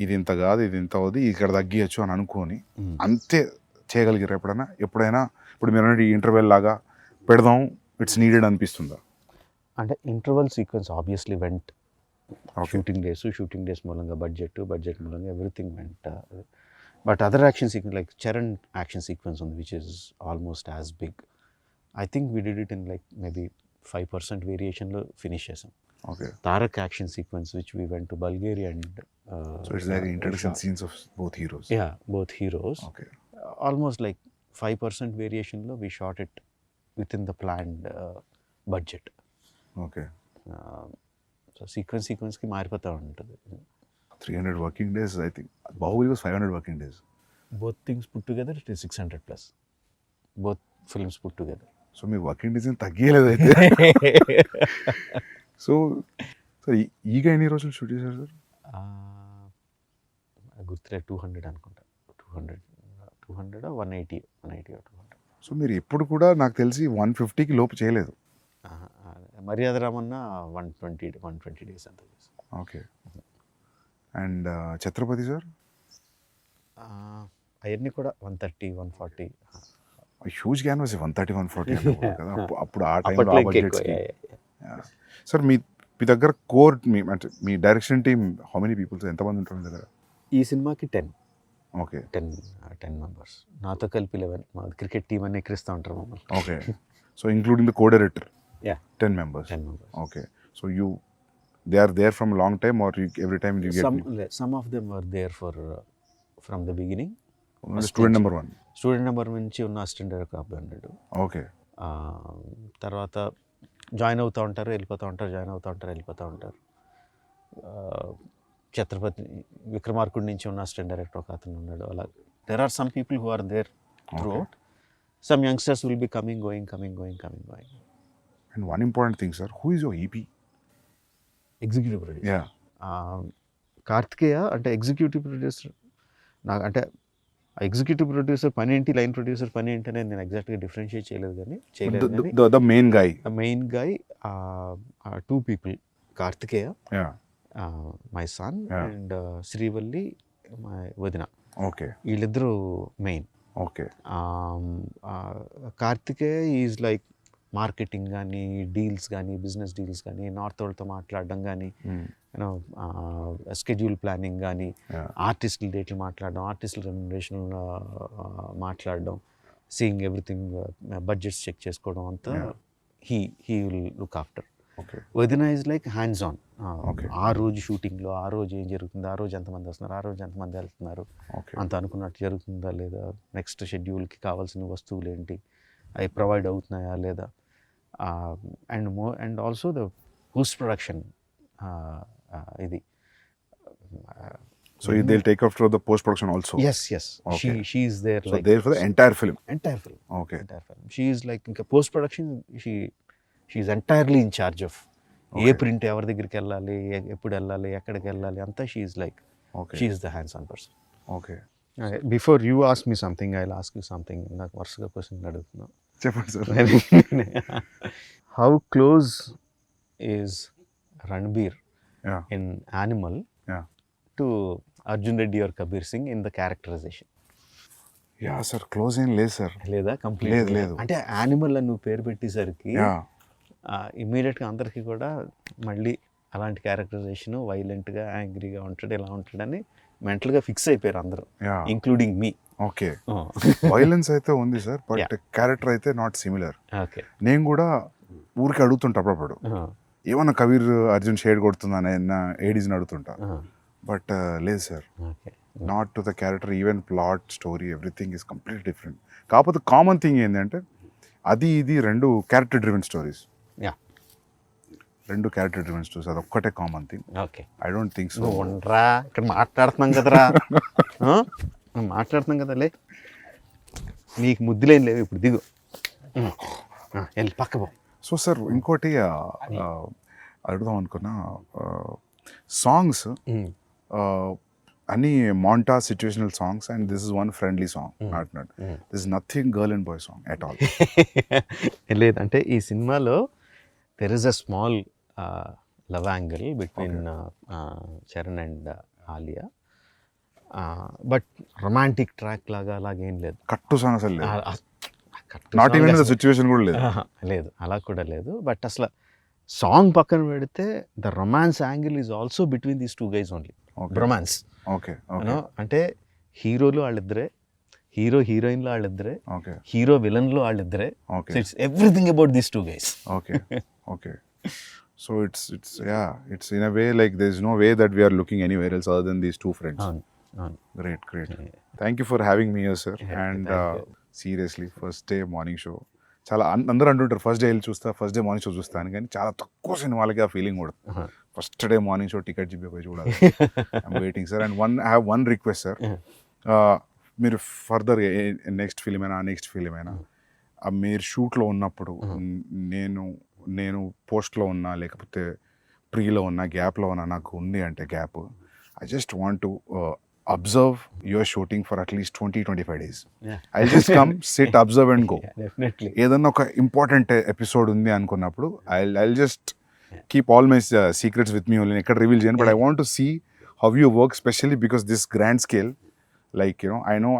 ఇది ఇంత కాదు ఇది ఇంత అవుతుంది ఇక్కడ తగ్గియచ్చు అని అనుకొని అంతే చేయగలిగారు ఎప్పుడైనా ఇప్పుడు మీరు ఈ ఇంటర్వెల్ లాగా పెడదాం ఇట్స్ నీడెడ్ అనిపిస్తుందా? అంటే interval sequence obviously went. Shooting days మూలంగా బడ్జెట్ మూలంగా everything went. But other action sequence like Charan action sequence ఉంది which is almost as big. I think we did it in like maybe 5% వేరియేషన్లో finish చేసాం. Tarak action sequence which we went to Bulgaria and so it's like introduction scenes of both heroes. Almost like 5% variationలో we shot it within the planned budget. So sequence కి మారిపోతూ ఉంటుంది. 300 working days, I think Bahubali was 500 working days. Both things put together it is 600 plus. Both films put together. So మీ working days తగ్గలేదు అయితే. So sir ఈగ ఎన్ని రోజులు shoot చేశారు సార్? గుర్తులే 200 అనుకుంటా. 200 180 200. సో మీరు ఎప్పుడు కూడా నాకు తెలిసి 150కి లోపు చేయలేదు. మర్యాద రామన్న 120 డేస్ అంత. ఓకే. And Chhatrapati sir? అవన్నీ కూడా 130 140. హ్యూజ్ క్యాన్వాస్ 130 140 కదా అప్పుడు ఆ టైంలో ఆ బడ్జెట్స్. సార్ మీ దగ్గర కోర్ అంటే మీ direction team how many peoples, ఎంతమంది ఉంటారు మీ దగ్గర? ఈ సినిమాకి 10. ఓకే. 10 మెంబర్స్, నాతో కలిపి 11. మా క్రికెట్ టీమ్ అన్ని ఎక్కిరిస్తూ ఉంటారు మమ్మల్ని. Okay. So including the co director 10 members. Okay. So they are there from a long time or every time you get some of them were there from the beginning. Student number 1 నుంచి ఉన్న assistant director అబ్బాయి అన్నాడు. Okay. తర్వాత join అవుతూ ఉంటారు వెళ్ళిపోతూ ఉంటారు. ఛత్రపతి విక్రమార్కుడి నుంచి ఉన్న అసిస్టెంట్ డైరెక్టర్ ఒక అతను ఉన్నాడు. అలా there are some people who are there throughout. Some youngsters will be coming going. And one important thing, sir, who is your EP? Executive producer. Karthikeya అంటే ఎగ్జిక్యూటివ్ ప్రొడ్యూసర్. నాకు అంటే ఎగ్జిక్యూటివ్ ప్రొడ్యూసర్ పని ఏంటి, line producer పని ఏంటి అనేది నేను ఎగ్జాక్ట్గా డిఫరెన్షియేట్ చేయలేదు. The main guy 2 people, Karthikeya my son and Srivalli my వదిన. ఓకే. వీళ్ళిద్దరూ main. Okay. Karthikeya is like marketing కానీ డీల్స్ కానీ బిజినెస్ డీల్స్ కానీ నార్త్ వాళ్ళతో మాట్లాడడం కానీ యూనో స్కెడ్యూల్ ప్లానింగ్ కానీ ఆర్టిస్టుల డేట్లు మాట్లాడడం, ఆర్టిస్టుల రెమ్యునరేషన్ మాట్లాడడం, సీయింగ్ ఎవ్రీథింగ్, బడ్జెట్స్ చెక్ చేసుకోవడం అంతా హీ విల్ లుక్ ఆఫ్టర్. వదిన ఈజ్ లైక్ హ్యాండ్స్ ఆన్. ఆ రోజు షూటింగ్లో ఆ రోజు ఏం జరుగుతుంది, ఆ రోజు ఎంతమంది వస్తున్నారు, ఆ రోజు ఎంతమంది వెళ్తున్నారు, అంత అనుకున్నట్టు జరుగుతుందా లేదా, నెక్స్ట్ షెడ్యూల్కి కావాల్సిన వస్తువులు ఏంటి, అవి ప్రొవైడ్ అవుతున్నాయా లేదా, and also the post production ఇది. So they'll take after the post production also? Yes. Okay. She is there. So like there for the entire film? Okay. Entire film. She is like in post production she is entirely in charge of A print ఎవరి దగ్గరికి వెళ్ళాలి, ఎప్పుడు వెళ్ళాలి, ఎక్కడికి వెళ్ళాలి అంతా she is like she is the hands on person. Okay. Before you ask me something, I'll ask you something. నాకు వరుసగా క్వశ్చన్ అడుగుతున్నా. చెప్పండి sir. How close is Ranbir in Animal to Arjun Reddy or Kabir Singh in the characterization? Sir close ఏం లేదు sir. లేదా complete లేదు. అంటే animal అని నువ్వు పేరు పెట్టేసరికి ఇమ్మీడియట్గా అందరికీ కూడా మళ్ళీ అలాంటి క్యారెక్టరైజేషన్, వైలెంట్గా యాంగ్రీగా ఉంటాడు, ఇలా ఉంటాడని మెంటల్గా ఫిక్స్ అయిపోయారు అందరూ, ఇంక్లూడింగ్ మీ. ఓకే. వైలెన్స్ అయితే ఉంది సార్, బట్ క్యారెక్టర్ అయితే నాట్ సిమిలర్. ఓకే. నేను కూడా ఊరికి అడుగుతుంటా అప్పుడప్పుడు, ఏమన్నా కబీర్ అర్జున్ షేడ్ కొడుతుందని ఏడీస్ని అడుగుతుంటా, బట్ లేదు sir, not to the character. Even plot, story, everything is completely different. కాకపోతే కామన్ థింగ్ ఏంటంటే అది ఇది 2 character driven stories. 2 character driven stories, అది ఒక్కటే common thing. Okay. I don't think so. ఉండరా, ఇక్కడ మాట్లాడుతున్నాం కదరా, మాట్లాడుతున్నాం కదలే. నీకు ముద్దులేం లేవు ఇప్పుడు దిగు వెళ్ళి పక్క పో. సో సార్ ఇంకోటి అడుగుదాం అనుకున్నా, సాంగ్స్ అన్ని మాంటా situational songs and this is one friendly song, not this is nothing girl and boy song at all. లేదంటే ఈ సినిమాలో there is a small love angle between Charan and Alia, but romantic track లాగా అలాగేం లేదు. కట్టు సాంగ్ అసలు లేదు, నాట్ ఈవెన్ ద సిచ్యువేషన్ కూడా లేదు. లేదు, అలా కూడా లేదు. బట్ అసలు సాంగ్ పక్కన పెడితే the romance angle is also between these two guys only. Romance okay అంటే హీరోలు వాళ్ళిద్దరే, హీరో హీరోయిన్లు వాళ్ళిద్దరే, ఓకే హీరో విలన్లు వాళ్ళిద్దరే. Okay it's everything about these two guys. Okay okay so it's in a way like there's no way that we are looking anywhere else other than these two friends. Great thank you for having me here sir. And seriously first day morning show చాలా అందరూ అంటుంటారు first day వెళ్ళి చూస్తా, first day morning show చూస్తాను, కానీ చాలా తక్కువ సినిమాలకి ఆ ఫీలింగ్ కూడా first day morning show ticket పోయి చూడాలి. I'm waiting sir. And I have one request sir, మీరు ఫర్దర్ నెక్స్ట్ ఫిలిం అయినా నెక్స్ట్ ఫిలిం అయినా మీరు షూట్లో ఉన్నప్పుడు నేను పోస్ట్లో ఉన్నా లేకపోతే ప్రీలో ఉన్నా గ్యాప్లో ఉన్నా, నాకు ఉంది అంటే gap, I just want to observe your shooting for at least 20-25 days. I just come sit observe and go. ఏదన్నా ఒక ఇంపార్టెంట్ ఎపిసోడ్ ఉంది అనుకున్నప్పుడు I just keep all my secrets with me only. నేను ఎక్కడ రివీల్ చేయను, but I want to see how you work, specially because this grand scale. Like, you know,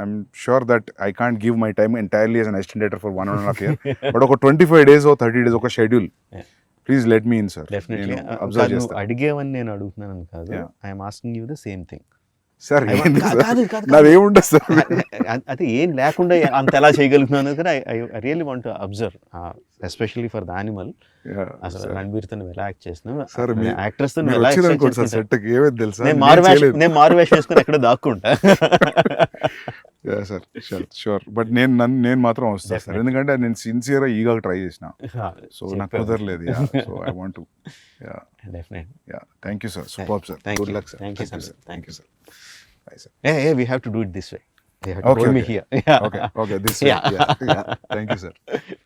I'm sure that I can't give my time entirely as an assistant director for 1.5 year. But ఒక 25 days or 30 days ఒక schedule please let me in sir. Definitely అడిగేవని నేను అడుగుతున్నాను కాదు, I'm asking you the same thing. Sir నాదేముంటుంది sir, అది ఏం లేకుండా అంత ఎలా చేయగలుగుతున్నాను కదా. I really want to observe, especially for the Animal. అసలు రణబీర్తో ఎలా యాక్ట్ చేస్తున్నావు, యాక్ట్రెస్ తో ఎలా నేను మారు వేషం వేసుకుని ఎక్కడ దాక్కుంటా. సార్ షూర్, బట్ నేను మాత్రం వస్తాను సార్, ఎందుకంటే నేను సిన్సియర్గా ఈగా ట్రై చేసిన, సో నాకు కుదరలేదు. So I want to. Thank you sir, super sir, good luck sir. Thank you sir. Bye, sir. Hey, we have to do it this way. You have to hold me here. Okay, this way. Yeah. Thank you, sir.